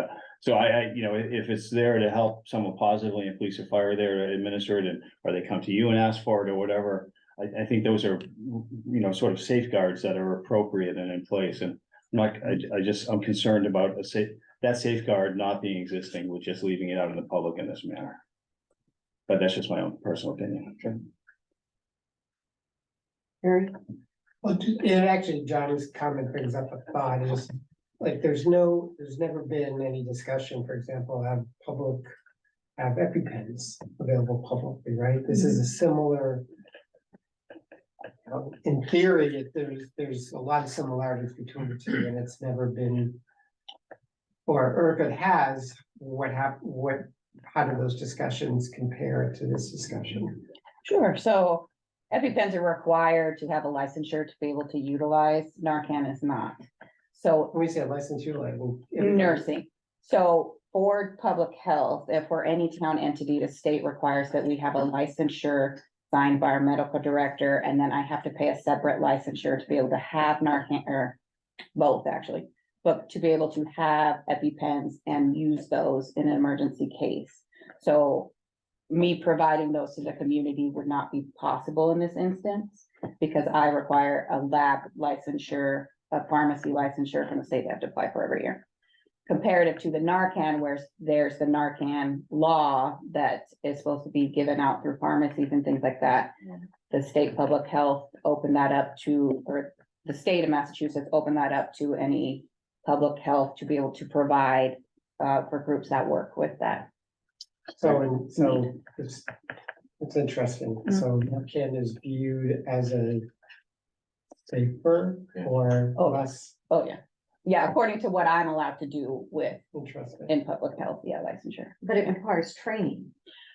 so I, if it's there to help someone positively and police or fire there to administer it, or they come to you and ask for it or whatever, I think those are, sort of safeguards that are appropriate and in place. And I'm concerned about that safeguard not being existing with just leaving it out in the public in this manner. But that's just my own personal opinion. Okay. Harry? Well, and actually, Johnny's comment brings up a thought is, like, there's never been any discussion, for example, have EpiPens available publicly, right? This is a similar. In theory, there's a lot of similarities between the two, and it's never been. Or if it has, how do those discussions compare to this discussion? Sure, so EpiPens are required to have a licensure to be able to utilize. Narcan is not. So When we say license utilizing. nursing. So for public health, if for any town entity, the state requires that we have a licensure signed by our medical director, and then I have to pay a separate licensure to be able to have Narcan, or both actually, but to be able to have EpiPens and use those in an emergency case. So me providing those to the community would not be possible in this instance, because I require a lab licensure, a pharmacy licensure from the state they have to apply for every year. Comparative to the Narcan, where there's the Narcan law that is supposed to be given out through pharmacies and things like that. The state public health opened that up to, or the state of Massachusetts opened that up to any public health to be able to provide for groups that work with that. So it's interesting. So Narcan is viewed as a safer or less Oh, yeah. Yeah, according to what I'm allowed to do with interesting. in public health, licensure. But it requires training.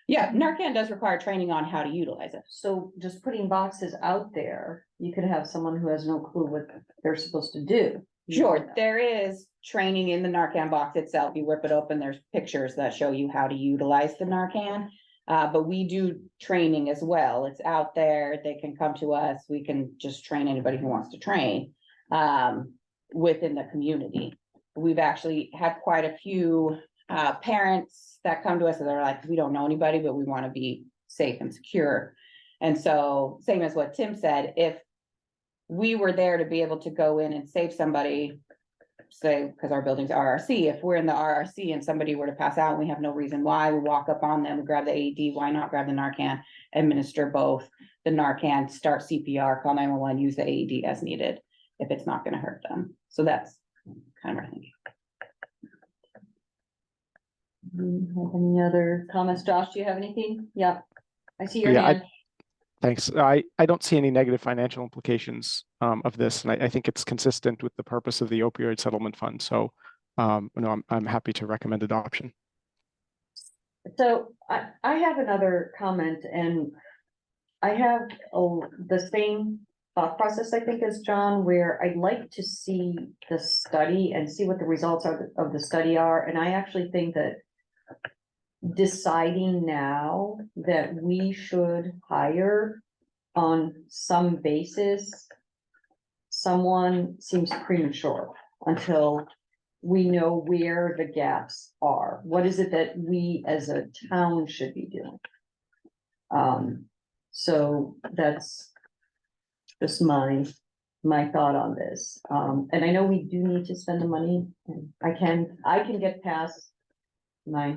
Yeah, Narcan does require training on how to utilize it. So just putting boxes out there, you could have someone who has no clue what they're supposed to do. Sure, there is training in the Narcan box itself. You rip it open, there's pictures that show you how to utilize the Narcan. But we do training as well. It's out there. They can come to us. We can just train anybody who wants to train within the community. We've actually had quite a few parents that come to us and they're like, we don't know anybody, but we want to be safe and secure. And so, same as what Tim said, if we were there to be able to go in and save somebody, say, because our building's RRC, if we're in the RRC and somebody were to pass out, and we have no reason why, we walk up on them, grab the AED, why not grab the Narcan, administer both the Narcan, start CPR, call 911, use the AED as needed, if it's not gonna hurt them. So that's kind of our thinking. Have any other comments? Josh, do you have anything? Yeah, I see your Yeah, hand. Thanks. I don't see any negative financial implications of this, and I think it's consistent with the purpose of the opioid settlement fund. So, no, I'm happy to recommend adoption. So I have another comment, and I have the same thought process, I think, as John, where I'd like to see the study and see what the results of the study are. And I actually think that deciding now that we should hire on some basis someone seems premature until we know where the gaps are. What is it that we as a town should be doing? So that's just my thought on this. And I know we do need to spend the money, and I can get past my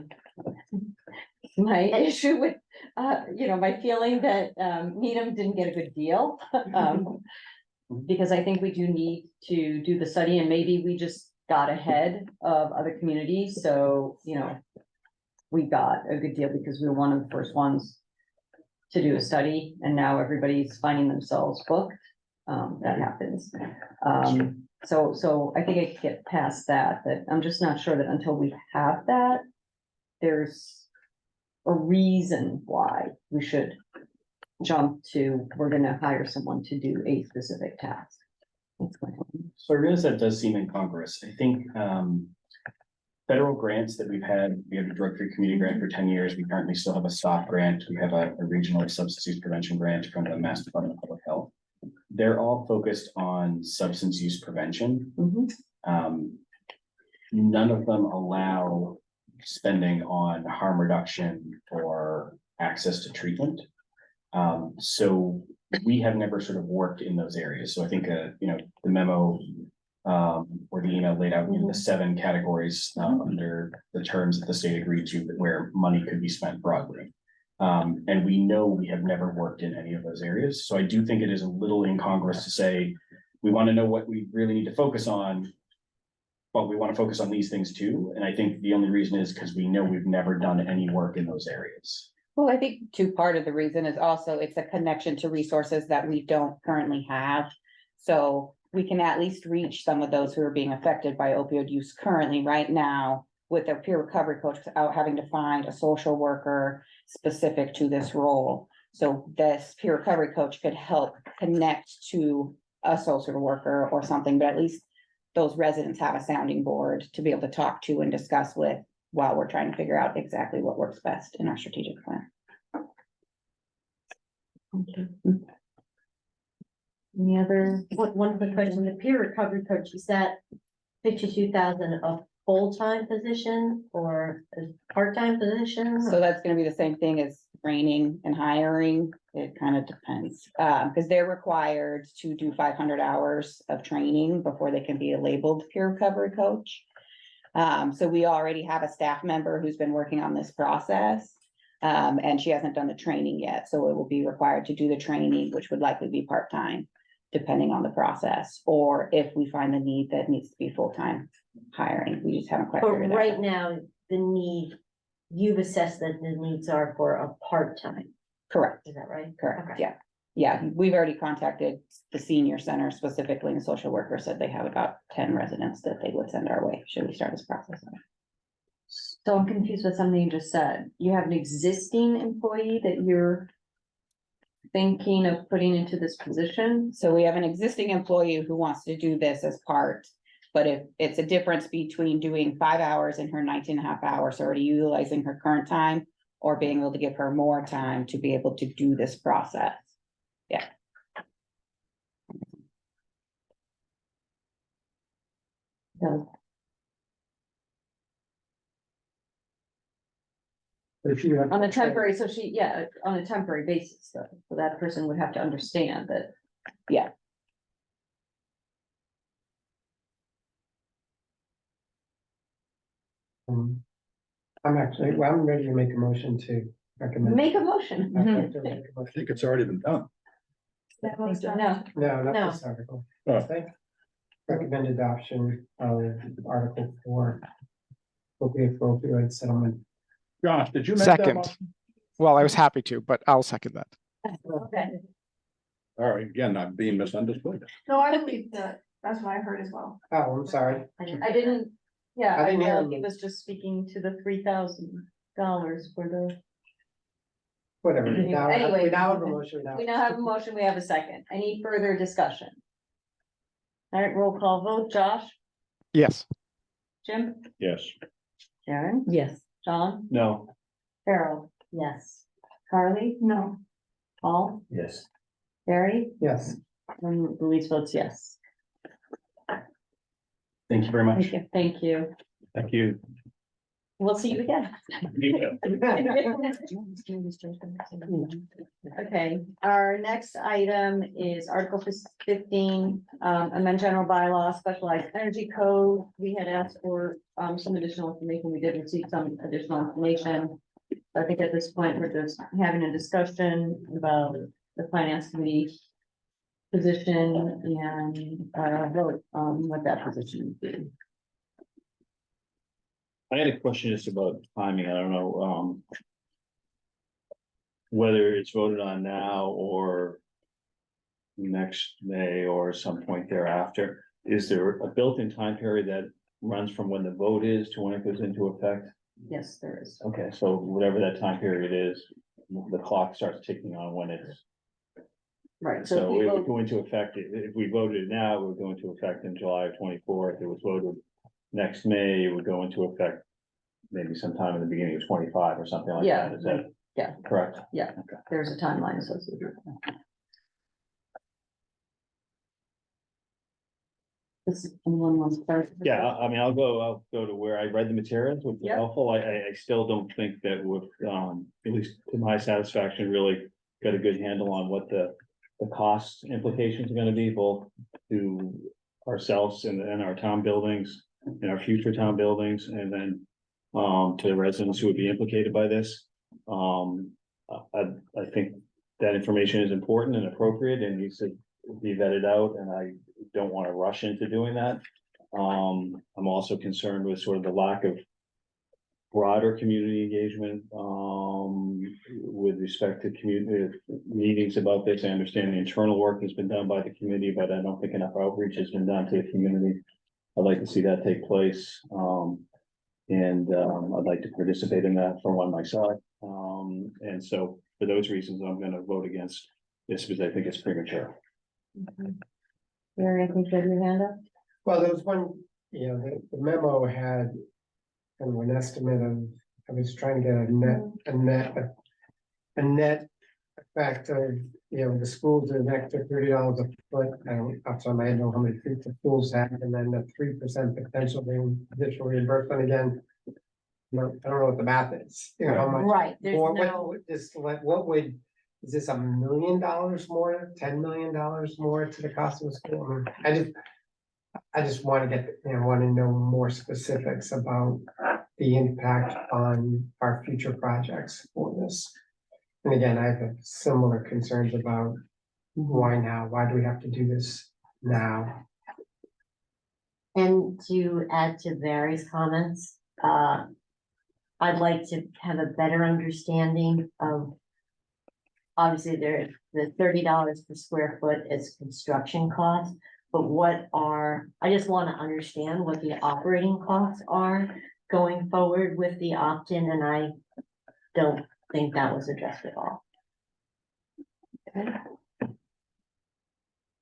issue with, my feeling that, Needham didn't get a good deal. Because I think we do need to do the study, and maybe we just got ahead of other communities, so, we got a good deal because we were one of the first ones to do a study, and now everybody's finding themselves booked. That happens. So I think I could get past that, but I'm just not sure that until we have that, there's a reason why we should jump to, we're gonna hire someone to do a specific task. That's my opinion. So I realize that does seem incongruous. I think federal grants that we've had, we have a drug-free community grant for 10 years. We currently still have a STOP grant. We have a regional substance use prevention grant from the Mass Department of Public Health. They're all focused on substance use prevention. None of them allow spending on harm reduction or access to treatment. So we have never sort of worked in those areas. So I think, the memo or the email laid out the 7 categories under the terms that the state agreed to, where money could be spent broadly. And we know we have never worked in any of those areas. So I do think it is a little incongruous to say, we want to know what we really need to focus on, but we want to focus on these things too. And I think the only reason is because we know we've never done any work in those areas. Well, I think part of the reason is also it's a connection to resources that we don't currently have. So we can at least reach some of those who are being affected by opioid use currently right now with a peer recovery coach without having to find a social worker specific to this role. So this peer recovery coach could help connect to a social worker or something, but at least those residents have a sounding board to be able to talk to and discuss with while we're trying to figure out exactly what works best in our strategic plan. Okay. Any other? One quick question, the peer recovery coach, is that 52,000 a full-time position or a part-time position? So that's gonna be the same thing as training and hiring. It kind of depends, because they're required to do 500 hours of training before they can be a labeled peer recovery coach. So we already have a staff member who's been working on this process. And she hasn't done the training yet, so it will be required to do the training, which would likely be part-time, depending on the process, or if we find the need that needs to be full-time hiring, we just haven't quite But figured that right out. now, the need, you've assessed that the needs are for a part-time, Correct, is that right? correct, Okay. yeah. Yeah, we've already contacted the senior center specifically, and the social worker said they have about 10 residents that they would send our way, should we start this process. So I'm confused with something you just said. You have an existing employee that you're thinking of putting into this position? So we have an existing employee who wants to do this as part But if it's a difference between doing 5 hours in her 19 and a half hours, already utilizing her current time, or being able to give her more time to be able to do this process. So, But if you have. on a temporary, so she, yeah, on a temporary basis, though, so that person would have to understand that. I'm actually, well, I'm ready to make a motion to recommend. Make a motion. I'd like to make a I motion. think it's already been done. No, No, not No. this article. Oh. Thank- Recommend adoption of Article 4. Appropriate for opioid settlement. Josh, did you make that? Second. motion? Well, I was happy to, but I'll second that. Okay. All right, again, I'm being misunderstood. No, I believe that, that's what I heard as well. Oh, I'm sorry. I didn't, yeah, I I didn't hear felt him. he was just speaking to the $3,000 for the. Whatever. Anyway, Now, we now have a okay. motion. We now have a motion, we have a second. Any further discussion? All right, roll call vote. Josh, Yes. Jim, Yes. Sharon, Yes. John, No. Carol, Yes. Carly, No. Paul, Yes. Barry, Yes. and Louise votes yes. Thank you very much. Thank you. Thank you. We'll see you again. Okay, our next item is Article 15, amend general bylaw, specialized energy code. We had asked for some additional information. We did receive some additional information. I think at this point, we're just having a discussion about the finance committee position and vote on what that position would be. I had a question just about timing. I don't know, whether it's voted on now or next May or some point thereafter. Is there a built-in time period that runs from when the vote is to when it goes into effect? Yes, there is. Okay, so whatever that time period is, the clock starts ticking on when it's, Right, so so if we it would vote, go into effect, if we voted now, it would go into effect in July of 24. If it was voted next May, it would go into effect maybe sometime in the beginning of 25 or something like Yeah, that. Is that yeah. correct? there's a timeline associated. with that. Does anyone wants to start? Yeah, I mean, I'll go to where I read the materials, which is Yeah. helpful. I still don't think that with, at least to my satisfaction, really got a good handle on what the cost implications are gonna be, both to ourselves and our town buildings and our future town buildings, and then to the residents who would be implicated by this. I think that information is important and appropriate and needs to be vetted out, and I don't want to rush into doing that. I'm also concerned with sort of the lack of broader community engagement, with respect to community meetings about this. I understand the internal work has been done by the committee, but I don't think enough outreach has been done to the community. I'd like to see that take place. I'd like to participate in that for one myself. And so for those reasons, I'm gonna vote against this because I think it's premature. Mary, I think you have your hand up. Well, there was one, you know, the memo had kind of an estimate of, I was trying to get a net effect of, you know, the schools are an extra $30 a foot. I don't, off the top of my head, know how many feet the schools have, and then the 3% potential additional reimbursement again. No, I don't know what the math is, you know, how much. Right, there's Or no, what, this, what would, is this $1 million more, $10 million more to the cost of a school? I mean, I just want to get, you know, want to know more specifics about the impact on our future projects for this. And again, I have similar concerns about why now, why do we have to do this now? and to add to Barry's comments, I'd like to have a better understanding of. Obviously, there, the $30 per square foot is construction cost, but I just want to understand what the operating costs are going forward with the opt-in, and I don't think that was addressed at all.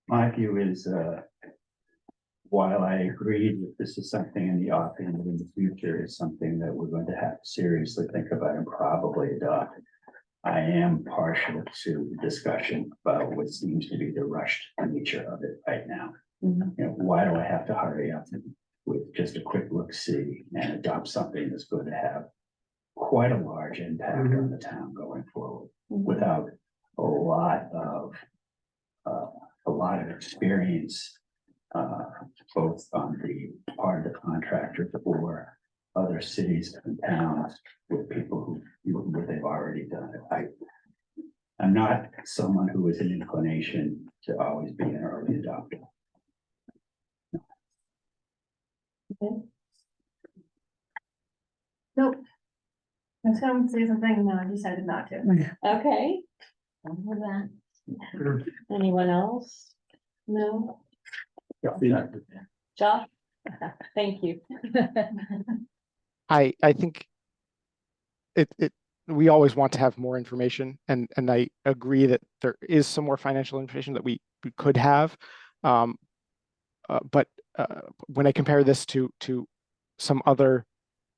My view is, while I agree that this is something in the offing, but in the future is something that we're going to have to seriously think about and probably adopt. I am partial to the discussion about what seems to be the rushed nature of it right now. Mhm. You know, why do I have to hurry up with just a quick look-see and adopt something that's going to have quite a large impact on the town going forward without a lot of experience, both on the part of the contractor or other cities and towns with people where they've already done it. I'm not someone who is an inclination to always be an early adopter. Nope. I was going to say something, no, I decided not to. Okay, Don't do that. anyone else? No? Josh? Thank you. I think we always want to have more information, and I agree that there is some more financial information that we could have. But when I compare this to some other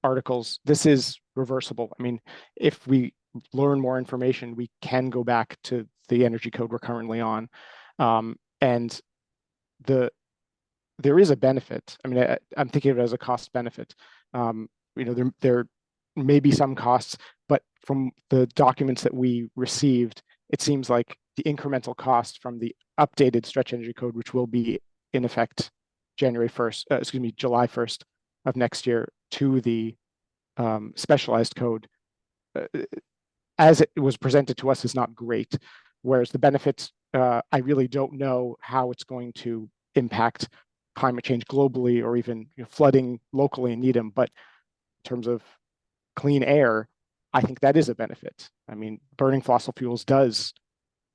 articles, this is reversible. I mean, if we learn more information, we can go back to the energy code we're currently on. And there is a benefit. I mean, I'm thinking of it as a cost benefit. You know, there may be some costs, but from the documents that we received, it seems like the incremental cost from the updated stretch energy code, which will be in effect July 1st of next year, to the specialized code, as it was presented to us, is not great. Whereas the benefits, I really don't know how it's going to impact climate change globally, or even flooding locally in Needham. But in terms of clean air, I think that is a benefit. I mean, burning fossil fuels does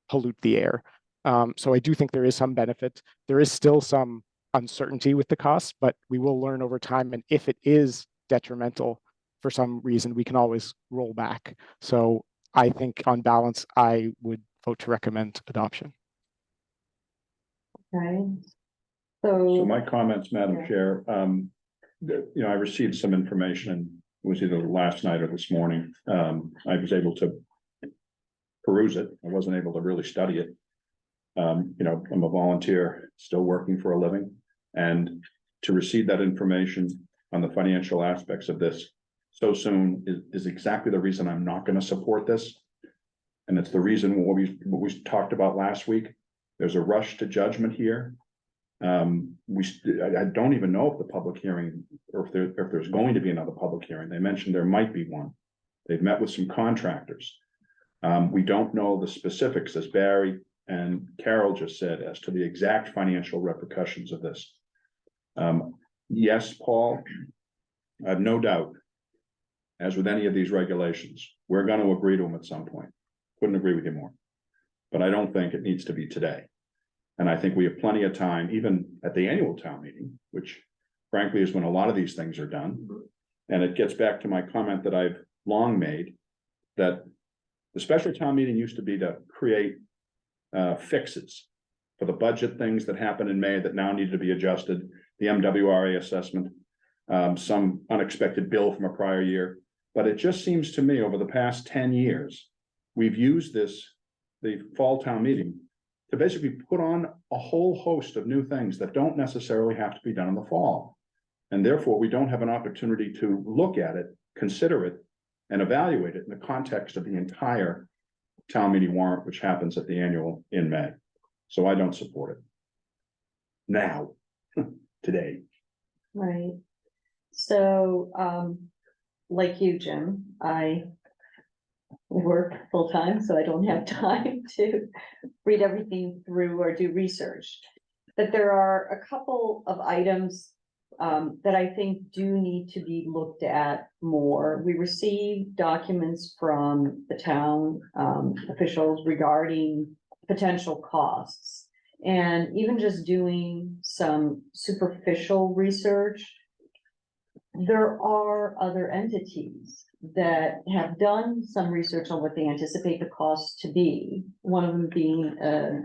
pollute the air. So I do think there is some benefit. There is still some uncertainty with the costs, but we will learn over time. And if it is detrimental for some reason, we can always roll back. So I think on balance, I would vote to recommend adoption. Okay. So So, my comments, Madam Yeah. Chair, I received some information, it was either last night or this morning. I was able to peruse it. I wasn't able to really study it. I'm a volunteer, still working for a living, and to receive that information on the financial aspects of this so soon is exactly the reason I'm not going to support this. And it's the reason what we talked about last week. There's a rush to judgment here. I don't even know if the public hearing, or if there's going to be another public hearing. They mentioned there might be one. They've met with some contractors. We don't know the specifics, as Barry and Carol just said, as to the exact financial repercussions of this. Yes, Paul, I have no doubt, as with any of these regulations, we're going to agree to them at some point. Couldn't agree with you more. But I don't think it needs to be today. And I think we have plenty of time, even at the annual town meeting, which frankly is when a lot of these things are done. And it gets back to my comment that I've long made, that the special town meeting used to be to create fixes for the budget things that happen in May that now need to be adjusted, the MWRA assessment, some unexpected bill from a prior year. But it just seems to me over the past 10 years, we've used the fall town meeting, to basically put on a whole host of new things that don't necessarily have to be done in the fall. And therefore, we don't have an opportunity to look at it, consider it, and evaluate it in the context of the entire town meeting warrant, which happens at the annual in May. So I don't support it. Now, today. right. So, like you, Jim, I work full-time, so I don't have time to read everything through or do research. But there are a couple of items that I think do need to be looked at more. We received documents from the town officials regarding potential costs. And even just doing some superficial research, there are other entities that have done some research on what they anticipate the cost to be. One of them being a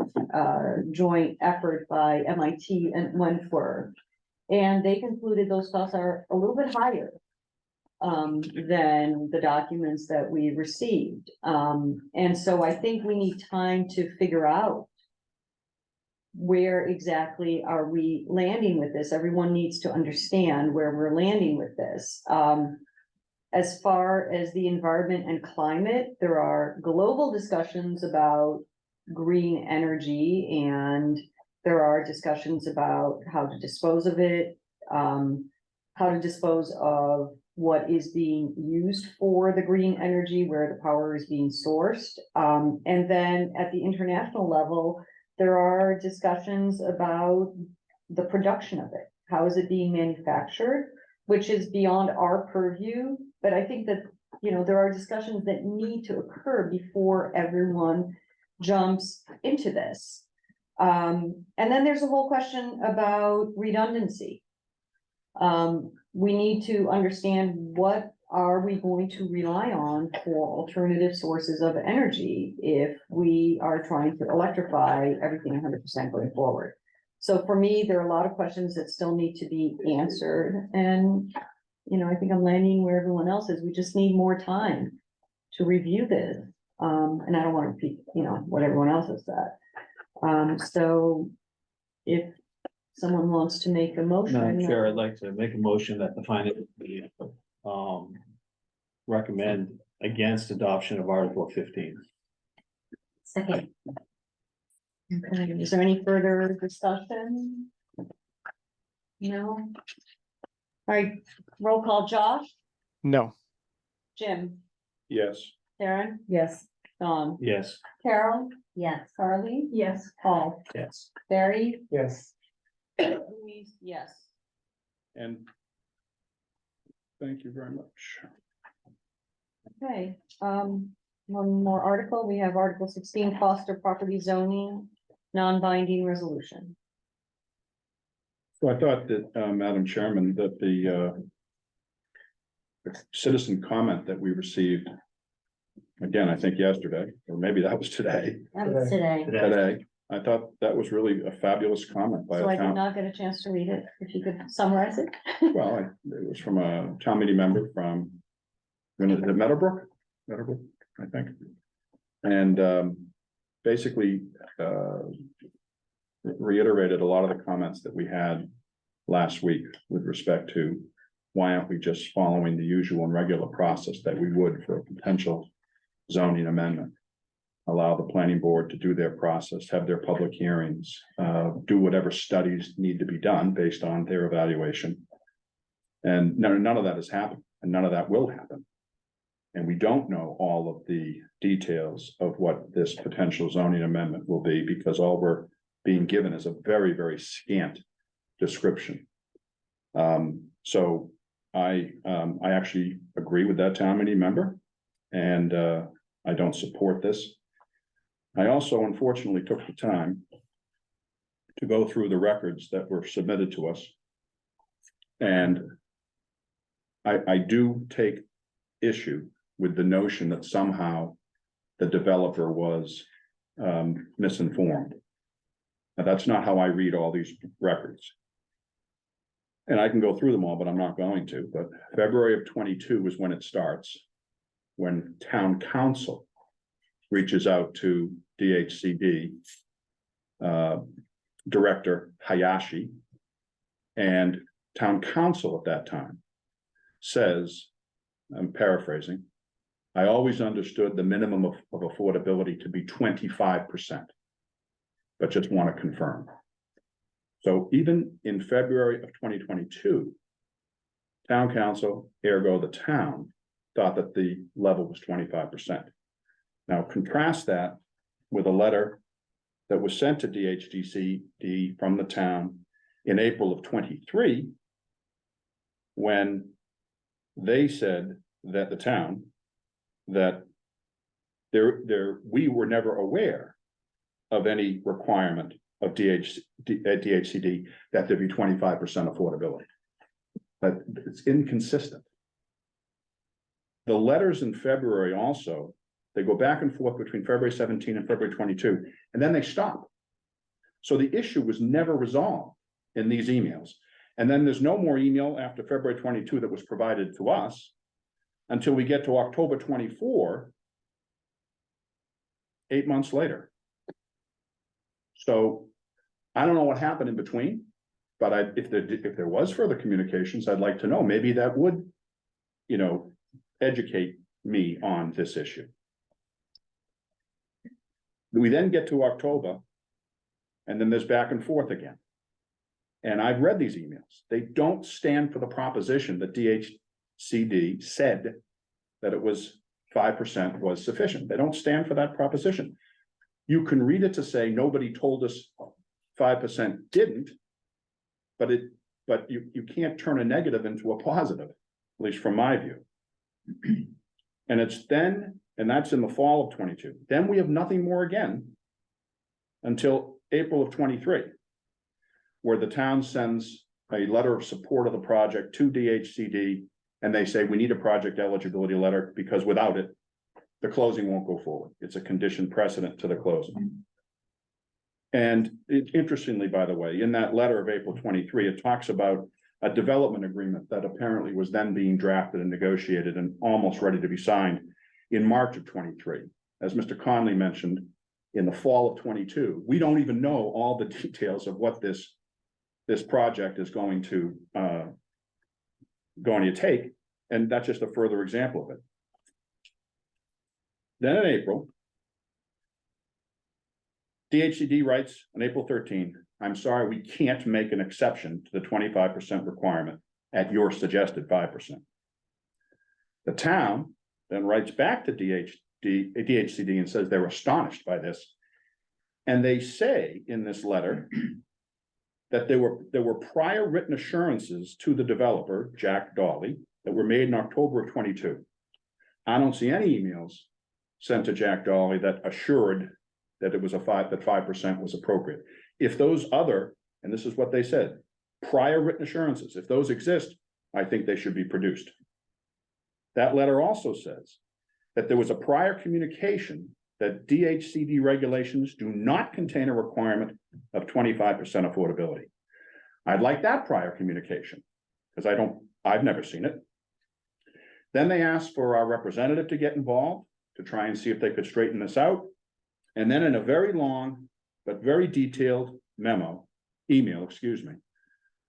joint effort by MIT and Wentworth. And they concluded those costs are a little bit higher than the documents that we received. And so I think we need time to figure out where exactly are we landing with this? Everyone needs to understand where we're landing with this. As far as the environment and climate, there are global discussions about green energy, and there are discussions about how to dispose of it, how to dispose of what is being used for the green energy, where the power is being sourced. And then at the international level, there are discussions about the production of it. How is it being manufactured, which is beyond our purview. But I think that, you know, there are discussions that need to occur before everyone jumps into this. And then there's a whole question about redundancy. We need to understand what are we going to rely on for alternative sources of energy if we are trying to electrify everything 100% going forward. So for me, there are a lot of questions that still need to be answered. And, you know, I think I'm landing where everyone else is. We just need more time to review this. And I don't want to repeat, you know, what everyone else has said. So if someone wants to make a motion. Madam Chair, I'd like to make a motion that the finance committee, recommend against adoption of Article 15. Second, Okay, is there any further discussion? No? All right, roll call, Josh, No. Jim, Yes. Karen, Yes. Don, Yes. Carol, yes. Carly, Yes. Paul, Yes. Barry, Yes. Louise, yes. And thank you very much. Okay, one more article. We have Article 16, foster property zoning, non-binding resolution. So I thought that, Madam Chairman, that the citizen comment that we received, again, I think yesterday, or maybe that was today, That was today. today, I thought that was really a fabulous comment by So I a did town. not get a chance to read it. If you could summarize it. Well, it was from a town meeting member from, the Meadowbrook, I think. And basically reiterated a lot of the comments that we had last week with respect to why aren't we just following the usual and regular process that we would for a potential zoning amendment. Allow the planning board to do their process, have their public hearings, do whatever studies need to be done based on their evaluation. And none of that has happened, and none of that will happen. And we don't know all of the details of what this potential zoning amendment will be, because all we're being given is a very, very scant description. So I actually agree with that town meeting member, and I don't support this. I also unfortunately took the time to go through the records that were submitted to us. And I do take issue with the notion that somehow the developer was misinformed. Now, that's not how I read all these records. And I can go through them all, but I'm not going to. But February of 22 is when it starts, when town council reaches out to DHCD Director Hayashi, and town council at that time says, I'm paraphrasing, I always understood the minimum of affordability to be 25%, but just want to confirm. So even in February of 2022, town council, ergo the town, thought that the level was 25%. Now contrast that with a letter that was sent to DHCD from the town in April of 23, when they said that the town, that we were never aware of any requirement of DHCD that there be 25% affordability. But it's inconsistent. The letters in February also, they go back and forth between February 17 and February 22, and then they stop. So the issue was never resolved in these emails. And then there's no more email after February 22 that was provided to us until we get to October 24, 8 months later. So I don't know what happened in between, but if there was further communications, I'd like to know. Maybe that would, educate me on this issue. We then get to October, and then there's back and forth again. And I've read these emails. They don't stand for the proposition that DHCD said that it was 5% was sufficient. They don't stand for that proposition. You can read it to say nobody told us 5% didn't, but you can't turn a negative into a positive, at least from my view. And that's in the fall of 22. Then we have nothing more again until April of 23, where the town sends a letter of support of the project to DHCD, and they say, we need a project eligibility letter because without it, the closing won't go forward. It's a condition precedent to the closing. And interestingly, by the way, in that letter of April 23, it talks about a development agreement that apparently was then being drafted and negotiated and almost ready to be signed in March of 23. As Mr. Conley mentioned, in the fall of 22, we don't even know all the details of what this project is going to take, and that's just a further example of it. Then in April, DHCD writes on April 13, I'm sorry, we can't make an exception to the 25% requirement at your suggested 5%. The town then writes back to DHCD and says they're astonished by this. And they say in this letter that there were prior written assurances to the developer, Jack Dawley, that were made in October of 22. I don't see any emails sent to Jack Dawley that assured that it was that 5% was appropriate. If those other, and this is what they said, prior written assurances, if those exist, I think they should be produced. That letter also says that there was a prior communication that DHCD regulations do not contain a requirement of 25% affordability. I'd like that prior communication, because I've never seen it. Then they asked for our representative to get involved to try and see if they could straighten this out. And then in a very long, but very detailed email,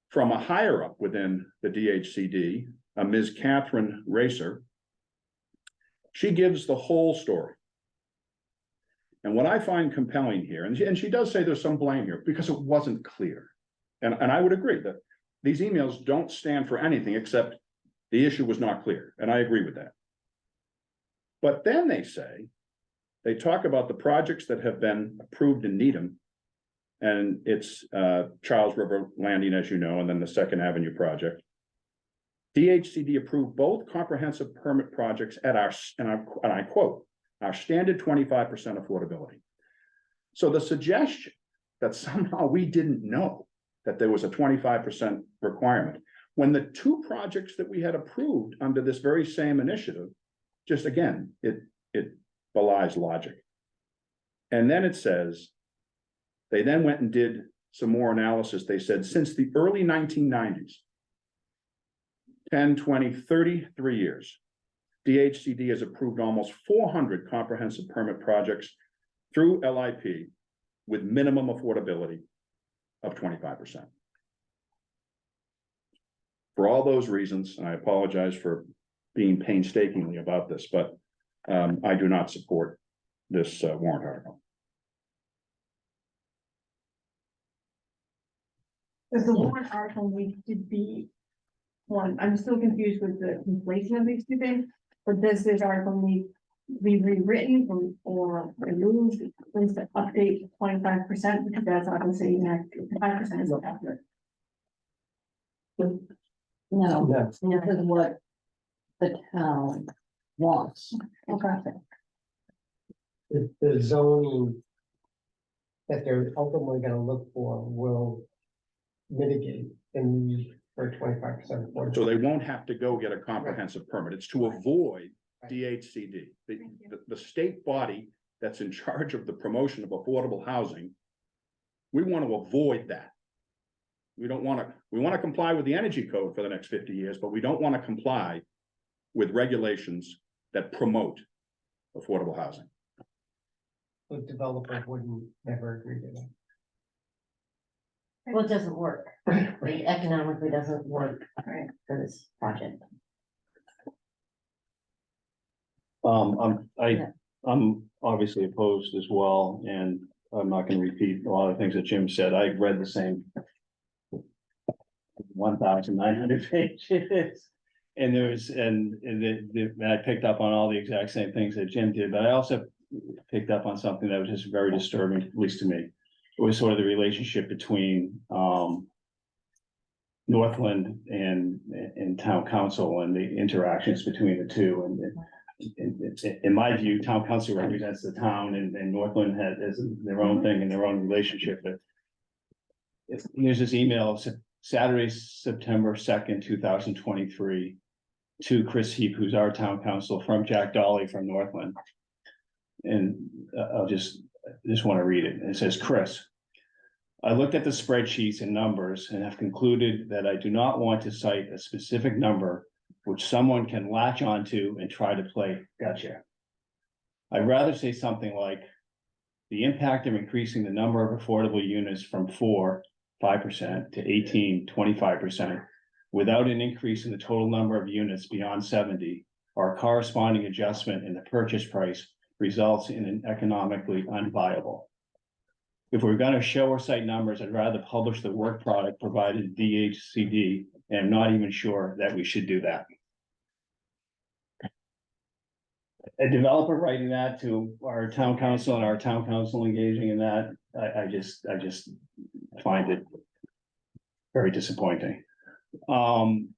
from a higher up within the DHCD, Ms. Catherine Racer, she gives the whole story. And what I find compelling here, and she does say there's some blame here because it wasn't clear. And I would agree that these emails don't stand for anything except the issue was not clear. And I agree with that. But then they talk about the projects that have been approved in Needham. And it's Charles River Landing, as you know, and then the Second Avenue project. DHCD approved both comprehensive permit projects at and I quote, our standard 25% affordability. So the suggestion that somehow we didn't know that there was a 25% requirement, when the two projects that we had approved under this very same initiative, just again, it belies logic. And then it says, they then went and did some more analysis. They said, since the early 1990s, 10, 20, 33 years, DHCD has approved almost 400 comprehensive permit projects through LIP with minimum affordability of 25%. For all those reasons, and I apologize for being painstakingly about this, but I do not support this warrant article. Does the warrant article need to be one? I'm still confused with the inflation of these two things. But does this article need to be rewritten or removed, things to update 25%? Because that's obviously 5% is not accurate. No, Yes. this is what the town wants. Okay. The zoning that they're ultimately gonna look for will mitigate the need for 25% affordability. So they won't have to go get a comprehensive permit. It's to avoid Right. DHCD. Thank you. The state body that's in charge of the promotion of affordable housing. We want to avoid that. We don't wanna, we wanna comply with the energy code for the next 50 years, but we don't wanna comply with regulations that promote affordable housing. The developer wouldn't never agree to that. Well, it doesn't work. It economically doesn't work Right. for this project. I'm obviously opposed as well, and I'm not gonna repeat a lot of things that Jim said. I read the same 1,900 pages. And I picked up on all the exact same things that Jim did, but I also picked up on something that was just very disturbing, at least to me. It was sort of the relationship between, Northland and town council and the interactions between the two. And in my view, town council represents the town and Northland has their own thing and their own relationship. But here's this email, Saturday, September 2nd, 2023, to Chris Heap, who's our town council, from Jack Dolly from Northland. And I'll just want to read it. It says, Chris, I looked at the spreadsheets and numbers and have concluded that I do not want to cite a specific number which someone can latch onto and try to play gotcha. I'd rather say something like the impact of increasing the number of affordable units from 5% to 25% without an increase in the total number of units beyond 70 or a corresponding adjustment in the purchase price results in an economically unviable. If we're going to show or cite numbers, I'd rather publish the work product provided DHCD, and I'm not even sure that we should do that. A developer writing that to our town council and our town council engaging in that, I just find it very disappointing. And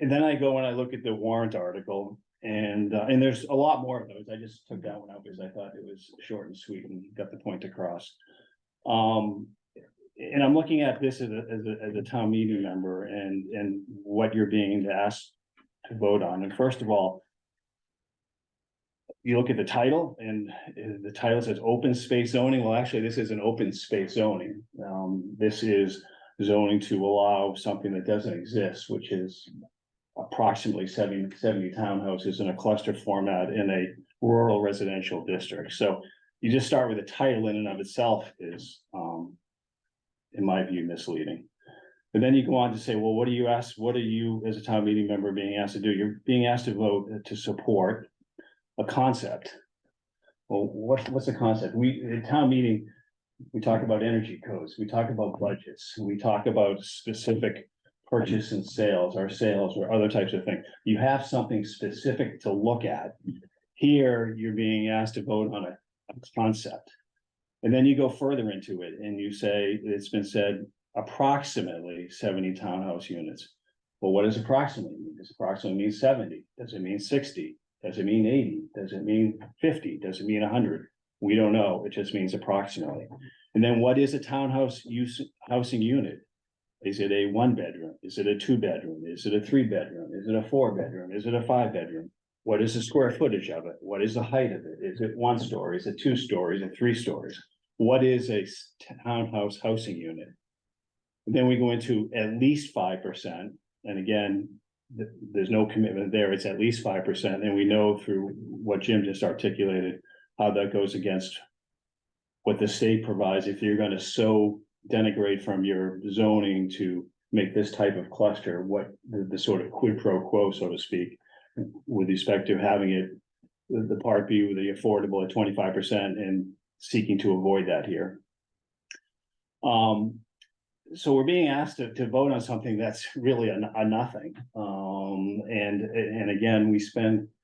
then I go and I look at the warrant article. And there's a lot more of those. I just took that one out because I thought it was short and sweet and got the point across. And I'm looking at this as a town meeting member and what you're being asked to vote on. And first of all, you look at the title and the title says open space zoning. Well, actually, this is an open space zoning. This is zoning to allow something that doesn't exist, which is approximately 70 townhouses in a cluster format in a rural residential district. So you just start with the title in and of itself is, in my view, misleading. But then you go on to say, well, what are you as a town meeting member being asked to do? You're being asked to vote to support a concept. Well, what's a concept? In town meeting, we talk about energy codes, we talk about budgets, we talk about specific purchase and sales or other types of things. You have something specific to look at. Here, you're being asked to vote on a concept. And then you go further into it and you say, it's been said approximately 70 townhouse units. Well, what does approximately mean? Does approximately mean 70? Does it mean 60? Does it mean 80? Does it mean 50? Does it mean 100? We don't know. It just means approximately. And then what is a townhouse housing unit? Is it a 1-bedroom? Is it a 2-bedroom? Is it a 3-bedroom? Is it a 4-bedroom? Is it a 5-bedroom? What is the square footage of it? What is the height of it? Is it 1 story? Is it 2 stories? Is it 3 stories? What is a townhouse housing unit? And then we go into at least 5%. And again, there's no commitment there. It's at least 5%. And we know through what Jim just articulated, how that goes against what the state provides. If you're going to so denigrate from your zoning to make this type of cluster, what the sort of quid pro quo, so to speak, with respect to having it, the part B with the affordable at 25% and seeking to avoid that here. So we're being asked to vote on something that's really a nothing. And again,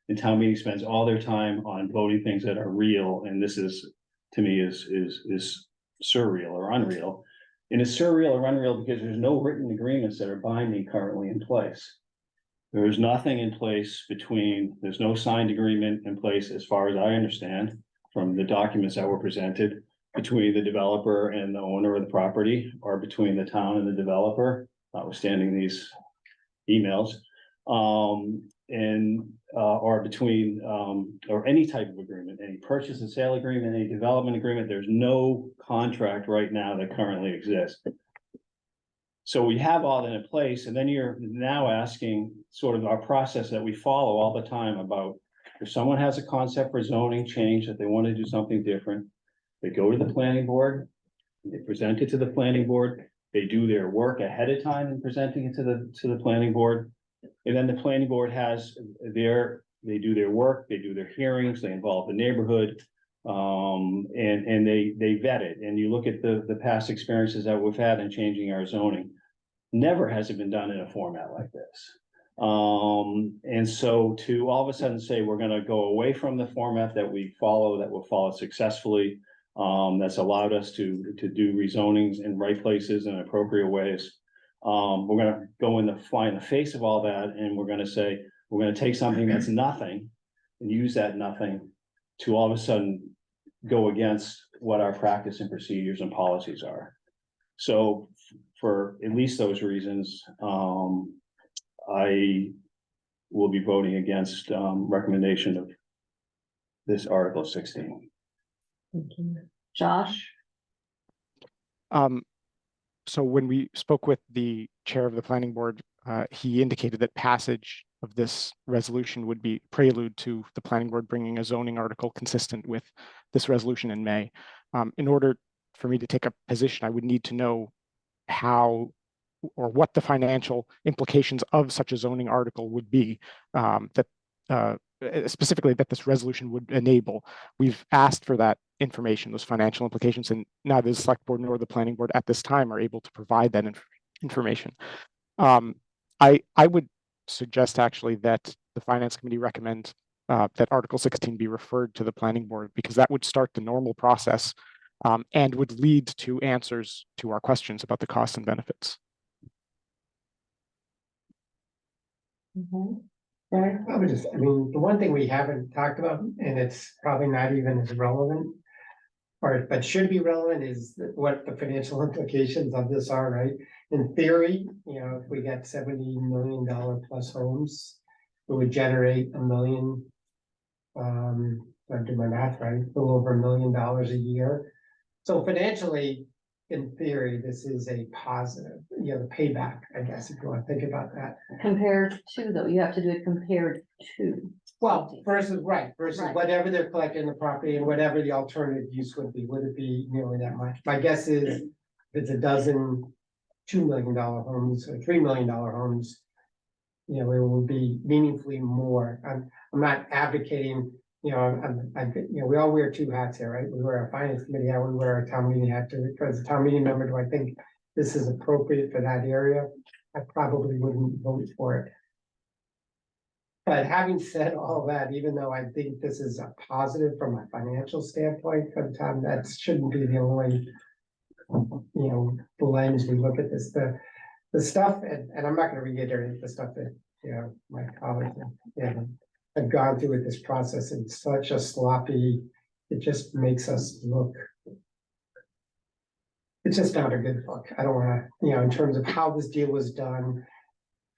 the town meeting spends all their time on voting things that are real, and this is, to me, is surreal or unreal. And it's surreal or unreal because there's no written agreements that are binding currently in place. There is nothing in place there's no signed agreement in place, as far as I understand, from the documents that were presented, between the developer and the owner of the property, or between the town and the developer, notwithstanding these emails. And or between, or any type of agreement, any purchase and sale agreement, any development agreement, there's no contract right now that currently exists. So we have all that in place, and then you're now asking sort of our process that we follow all the time about if someone has a concept for zoning change, that they want to do something different, they go to the planning board, they present it to the planning board, they do their work ahead of time in presenting it to the planning board. And then the planning board has they do their work, they do their hearings, they involve the neighborhood. And they vet it, and you look at the past experiences that we've had in changing our zoning. Never has it been done in a format like this. And so to all of a sudden say, we're gonna go away from the format that we follow, that will follow successfully. That's allowed us to do rezonings in right places in appropriate ways. We're gonna go in the face of all that, and we're gonna say, we're gonna take something that's nothing and use that nothing to all of a sudden go against what our practice and procedures and policies are. So for at least those reasons, I will be voting against recommendation of this Article 16. Josh? So when we spoke with the chair of the planning board, he indicated that passage of this resolution would be prelude to the planning board bringing a zoning article consistent with this resolution in May. In order for me to take a position, I would need to know how or what the financial implications of such a zoning article would be, specifically that this resolution would enable. We've asked for that information, those financial implications, and neither the select board nor the planning board at this time are able to provide that information. I would suggest actually that the finance committee recommend that Article 16 be referred to the planning board, because that would start the normal process and would lead to answers to our questions about the costs and benefits. I mean, the one thing we haven't talked about, and it's probably not even as relevant, but should be relevant, is what the financial implications of this are, right? In theory, if we got $70 million plus homes, it would generate $1 million. If I do my math right, a little over $1 million a year. So financially, in theory, this is a positive, the payback, I guess, if you want to think about that. Compared to, though, you have to do it compared to. Well, versus Right. whatever they're collecting the property and whatever the alternative use would it be nearly that much? My guess is if it's a dozen $2 million homes or $3 million homes, it will be meaningfully more. I'm not advocating, we all wear two hats here, right? We wear our finance committee hat, we wear our town meeting hat too. As a town meeting member, do I think this is appropriate for that area? I probably wouldn't vote for it. But having said all that, even though I think this is a positive from a financial standpoint, for the time, that shouldn't be the only, the lens we look at this. The stuff, and I'm not going to reiterate the stuff that my colleagues have gone through with this process. It's such a sloppy. It just makes us look. It's just not a good look. I don't want to, in terms of how this deal was done.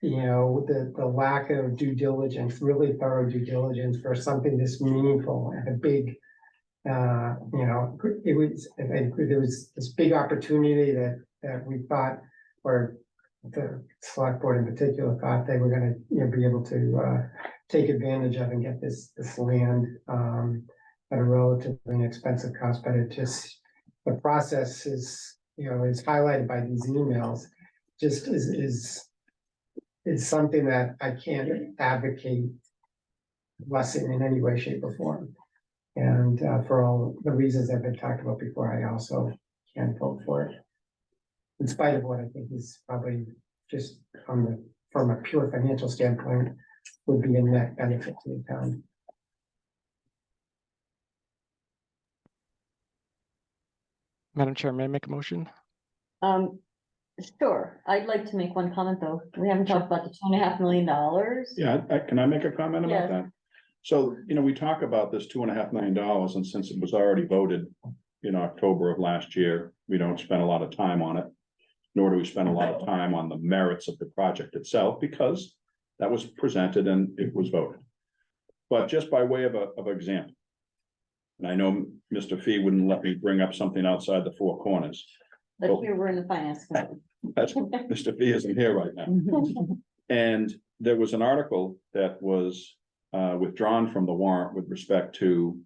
The lack of due diligence, really thorough due diligence for something this meaningful and a big, there was this big opportunity that we thought, or the select board in particular thought they were going to be able to take advantage of and get this land at a relatively inexpensive cost, but it just, the process is, is highlighted by these emails, just is something that I can't advocate lessen in any way, shape, or form. And for all the reasons that have been talked about before, I also can't vote for it. In spite of what I think is probably just from a pure financial standpoint would be a net benefit to the town. Madam Chair, may I make a motion? Sure, I'd like to make one comment, though. We haven't talked about the $2.5 million. Yeah, can I make a comment about Yes. that? So, we talk about this $2.5 million, and since it was already voted in October of last year, we don't spend a lot of time on it. Nor do we spend a lot of time on the merits of the project itself, because that was presented and it was voted. But just by way of example. And I know Mr. Fee wouldn't let me bring up something outside the four corners. But here we're in the finance committee. That's, Mr. Fee isn't here right now. And there was an article that was withdrawn from the warrant with respect to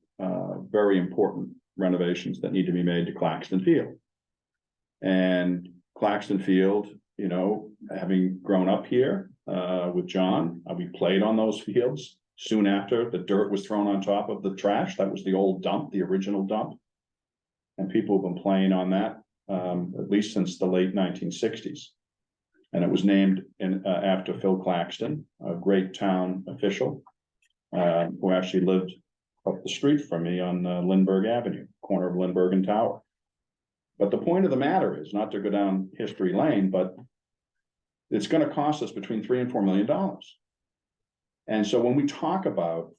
very important renovations that need to be made to Claxton Field. And Claxton Field, you know, having grown up here with John, we played on those fields. Soon after, the dirt was thrown on top of the trash. That was the old dump, the original dump. And people have been playing on that at least since the late 1960s. And it was named after Phil Claxton, a great town official who actually lived up the street from me on Lindbergh Avenue, corner of Lindbergh and Tower. But the point of the matter is not to go down history lane, but it's going to cost us between $3 and $4 million. And so when we talk about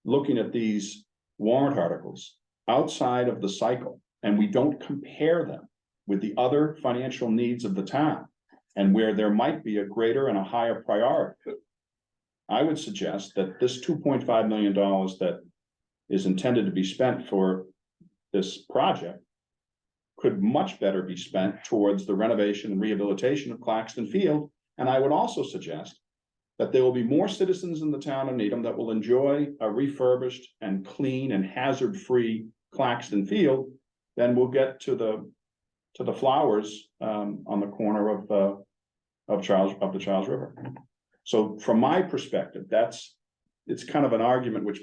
looking at these warrant articles outside of the cycle, and we don't compare them with the other financial needs of the town, and where there might be a greater and a higher priority, I would suggest that this $2.5 million that is intended to be spent for this project could much better be spent towards the renovation and rehabilitation of Claxton Field. And I would also suggest that there will be more citizens in the town of Needham that will enjoy a refurbished and clean and hazard-free Claxton Field than we'll get to the flowers on the corner of the Charles River. So from my perspective, it's kind of an argument which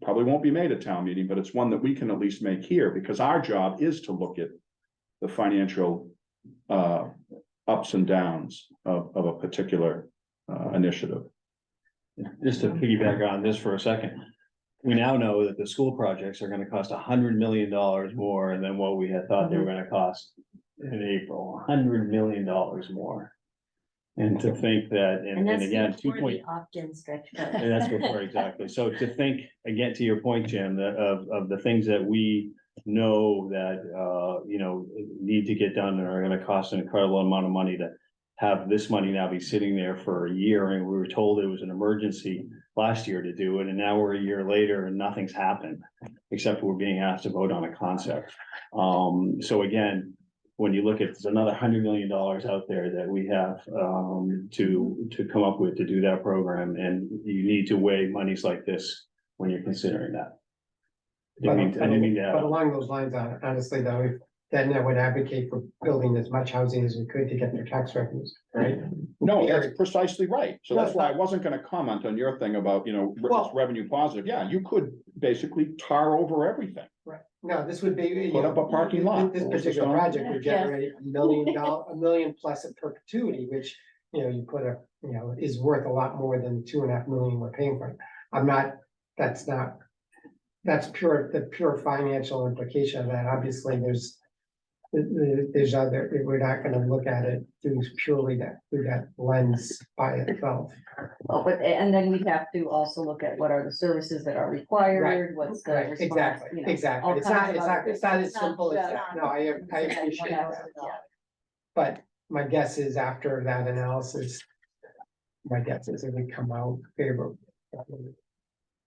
probably won't be made at town meeting, but it's one that we can at least make here, because our job is to look at the financial ups and downs of a particular initiative. Just to piggyback on this for a second. We now know that the school projects are gonna cost $100 million more than what we had thought they were gonna cost in April, $100 million more. And to think that, and that's again, before 2 point, the opt-in stretch code. and that's before, exactly. So to think, again, to your point, Jim, that of the things that we know that, you know, need to get done and are gonna cost an incredible amount of money, to have this money now be sitting there for a year, and we were told it was an emergency last year to do it, and now we're a year later and nothing's happened, except we're being asked to vote on a concept. So again, when you look at, there's another $100 million out there that we have to come up with to do that program, and you need to weigh monies like this when you're considering that. I didn't mean to But add- along those lines, honestly, though, then I would advocate for building as much housing as we could to get their tax revenues, right? No, that's precisely right. So that's why I wasn't gonna comment on your thing about, you know, Well- it's revenue positive. Yeah, you could basically tar over everything. Right. No, this would be, you Put know, up a parking lot. This What was the particular song? project would generate $1 million plus in perpetuity, which, you know, you put a, you know, is worth a lot more than $2.5 million we're paying for. That's the pure financial implication of that. Obviously, there's other, we're not gonna look at it through that lens by itself. Well, but, and then we'd have to also look at what are the services that are required, what's the Right, response, exactly, you know, exactly. all It's kinds not, of it's other- not as simple as just- that. No, I appreciate that. But my guess is after that analysis, my guess is it would come out favorable.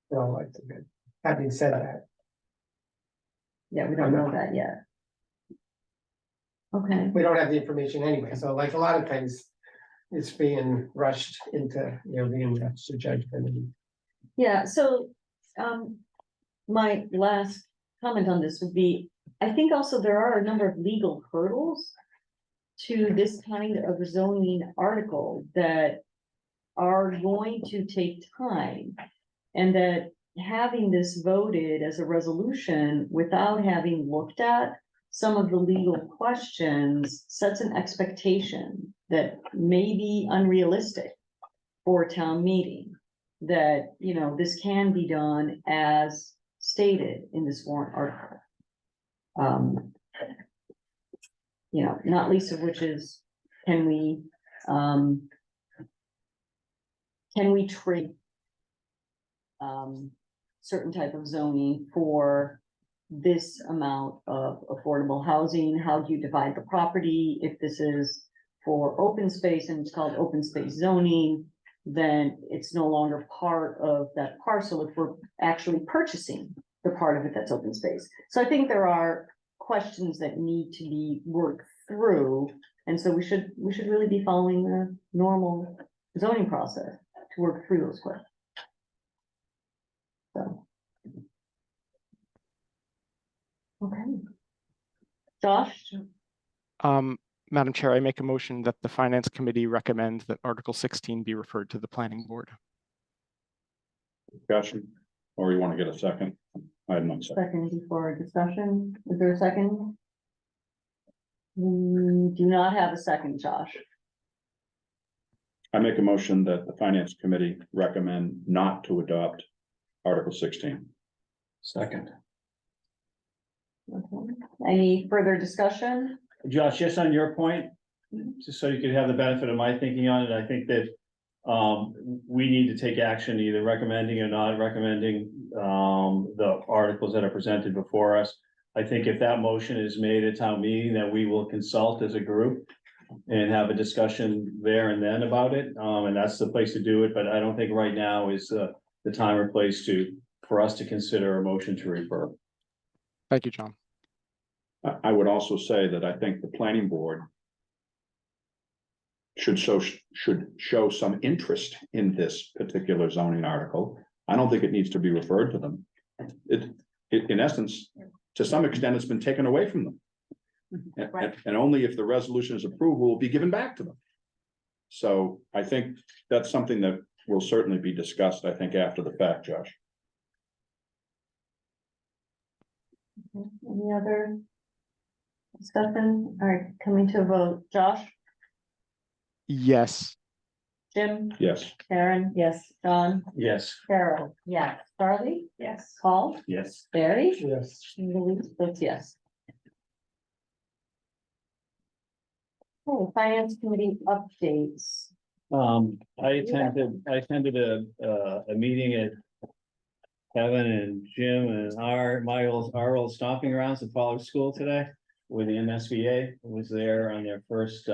Well, it's good. Having said that, Yeah, we don't know that yet. Okay, we don't have the information anyway, so like a lot of things, it's being rushed into, you know, being rushed to judgment. yeah, so, my last comment on this would be, I think also there are a number of legal hurdles to this kind of zoning article that are going to take time. And that having this voted as a resolution without having looked at some of the legal questions sets an expectation that may be unrealistic for town meeting. That, you know, this can be done as stated in this warrant article. You know, not least of which is, can we trade certain type of zoning for this amount of affordable housing? How do you divide the property? If this is for open space and it's called open space zoning, then it's no longer part of that parcel if we're actually purchasing the part of it that's open space. So I think there are questions that need to be worked through. And so we should really be following the normal zoning process to work through those questions. So. Okay. Josh, Madam Chair, I make a motion that the Finance Committee recommend that Article 16 be referred to the Planning Board. Discussion, or you want to get a second? I have no second. second before discussion. Is there a second? We do not have a second, Josh. I make a motion that the Finance Committee recommend not to adopt Article 16. Second. Okay. Any further discussion? Josh, just on your point, just so you could have the benefit of my thinking on it, I think that we need to take action, either recommending or not recommending the articles that are presented before us. I think if that motion is made at town meeting, that we will consult as a group and have a discussion there and then about it. And that's the place to do it, but I don't think right now is the time or place for us to consider a motion to refer. Thank you, John. I would also say that I think the Planning Board should show some interest in this particular zoning article. I don't think it needs to be referred to them. It in essence, to some extent, it's been taken away from them. And only if the resolution is approved will be given back to them. So I think that's something that will certainly be discussed, I think, after the fact, Josh. Any other discussion? All right, coming to a vote. Josh, Yes. Jim, Yes. Karen, yes, John, Yes. Carol, yes, Charlie, Yes. Paul, Yes. Barry, Yes. Louise votes yes. Okay, Finance Committee updates. I attended a meeting at Kevin and Jim and our old stomping grounds at Pollard School today with the MSBA was there on their first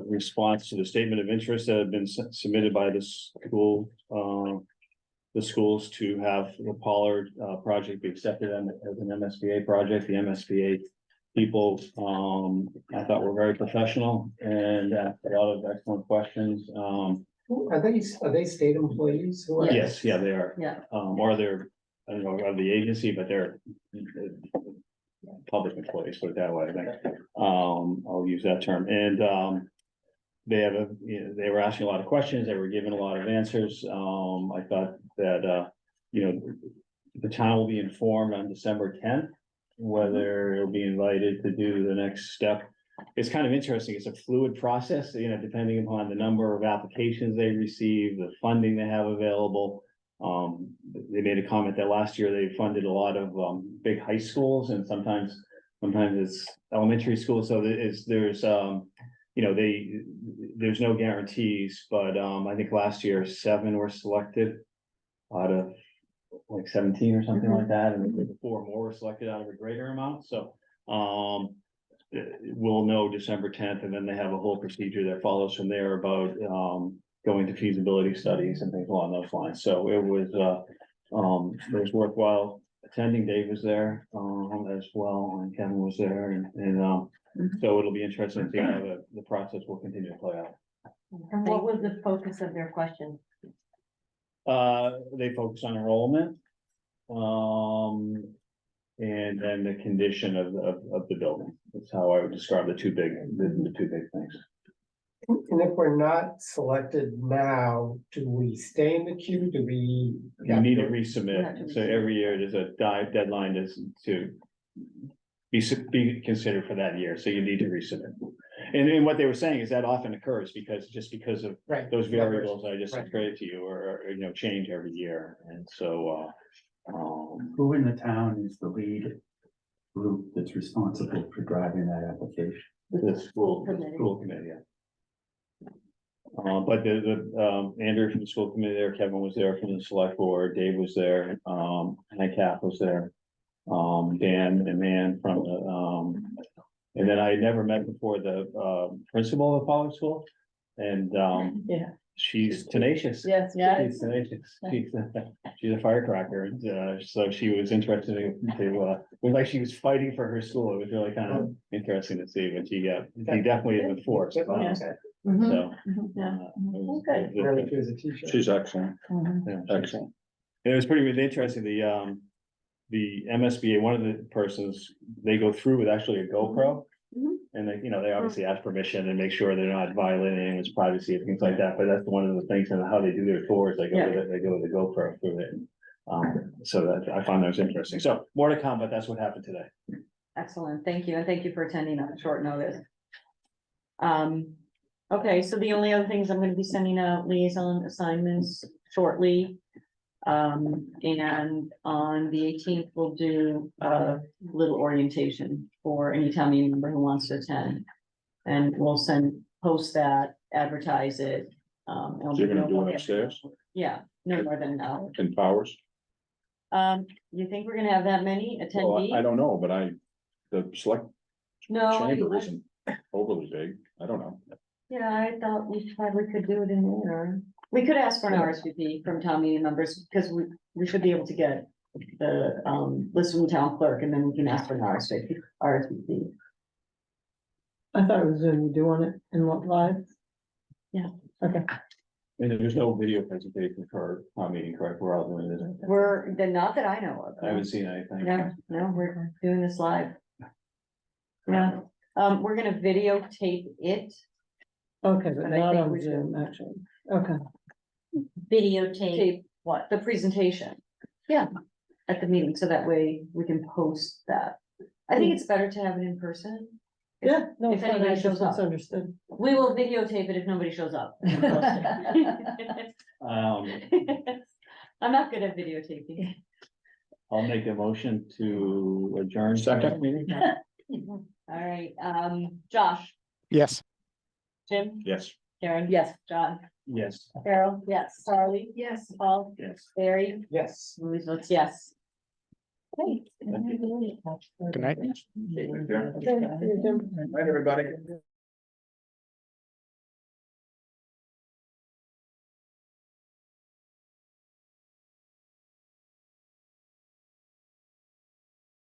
response to the statement of interest that had been submitted by the school, the schools to have the Pollard project be accepted as an MSBA project. The MSBA people, I thought were very professional and asked a lot of excellent questions. Are they state employees? Who are they? Yes, yeah, they are. Yeah. Or they're, I don't know, of the agency, but they're public employees, put it that way, I think. I'll use that term. And they have they were asking a lot of questions. They were giving a lot of answers. I thought that, the town will be informed on December 10th, whether it'll be invited to do the next step. It's kind of interesting. It's a fluid process, depending upon the number of applications they receive, the funding they have available. They made a comment that last year they funded a lot of big high schools and sometimes it's elementary schools. So there's no guarantees, but I think last year 7 were selected out of like 17 or something like that, and 4 more were selected out of a greater amount. So we'll know December 10th, and then they have a whole procedure that follows from there about going to feasibility studies and things along those lines. So it was worthwhile attending. Dave was there as well, and Kevin was there, and so it'll be interesting to see how the process will continue to play out. And what was the focus of their question? They focus on enrollment. And then the condition of the building. That's how I would describe the two big things. And if we're not selected now, do we stay in the queue? Do we? You need to resubmit. So every year there's a deadline to be considered for that year. So you need to resubmit. And what they were saying is that often occurs because of Right. those variables I just Right. described to you or change every year. And so, Who in the town is the lead group that's responsible for driving that application? the school committee. Yeah. But Andrew from the school committee there, Kevin was there from the select board, Dave was there, Kath was there. Dan and Man from the, and then I had never met before the principal of Pollard School. And she's tenacious. Yes. She's tenacious. She's a firecracker, and, so she was interested it was like she was fighting for her school. It was really kind of interesting to see, but she definitely is in force. So. Yeah. It was- Really good as a teacher. She's excellent, yeah. excellent. It was pretty really interesting, the MSBA, one of the persons, they go through with actually a GoPro. Mhm. And they, they obviously ask permission and make sure they're not violating anyone's privacy and things like that, but that's one of the things and how they do their tours, they go with the GoPro through it. So that, I found that was interesting, so more to come, but that's what happened today. Excellent, thank you, and thank you for attending on short notice. Okay, so the only other things I'm gonna be sending out liaison assignments shortly. And on the 18th, we'll do a little orientation for any town meeting member who wants to attend. And we'll post that, advertise it. So you're gonna do it upstairs? Yeah, no more than an hour. In Powers? You think we're gonna have that many Well, I attendees? don't know, but the select No, chamber isn't overly big, I don't know. yeah, I thought we probably could do it in there. We could ask for an RSVP from town meeting members, because we should be able to get the, list from the town clerk, and then we can ask for an RSVP. I thought it was Zoom, you do want it in live? Yeah. Okay, And there's no video presentation for our meeting, correct? We're all doing this. Not that I know of. I haven't seen anything. No, we're doing this live. Yeah, we're gonna videotape it. okay, but But I not think on we should- Zoom, actually, okay. Videotape. Tape what? The presentation. Yeah, at the meeting, so that way we can post that. I think it's better to have it in person. Yeah, no, If it's fine, anybody I shows just up. misunderstood. We will videotape it if nobody shows up. and post it. I'm not good at videotaping. I'll make a motion to adjourn. Second. Meeting. All right, Josh, Yes. Jim, Yes. Karen. Yes. John, Yes. Carol. Yes. Charlie. Yes. Paul, Yes. Barry, Yes. Louise votes yes. Okay. Good night. Night, everybody.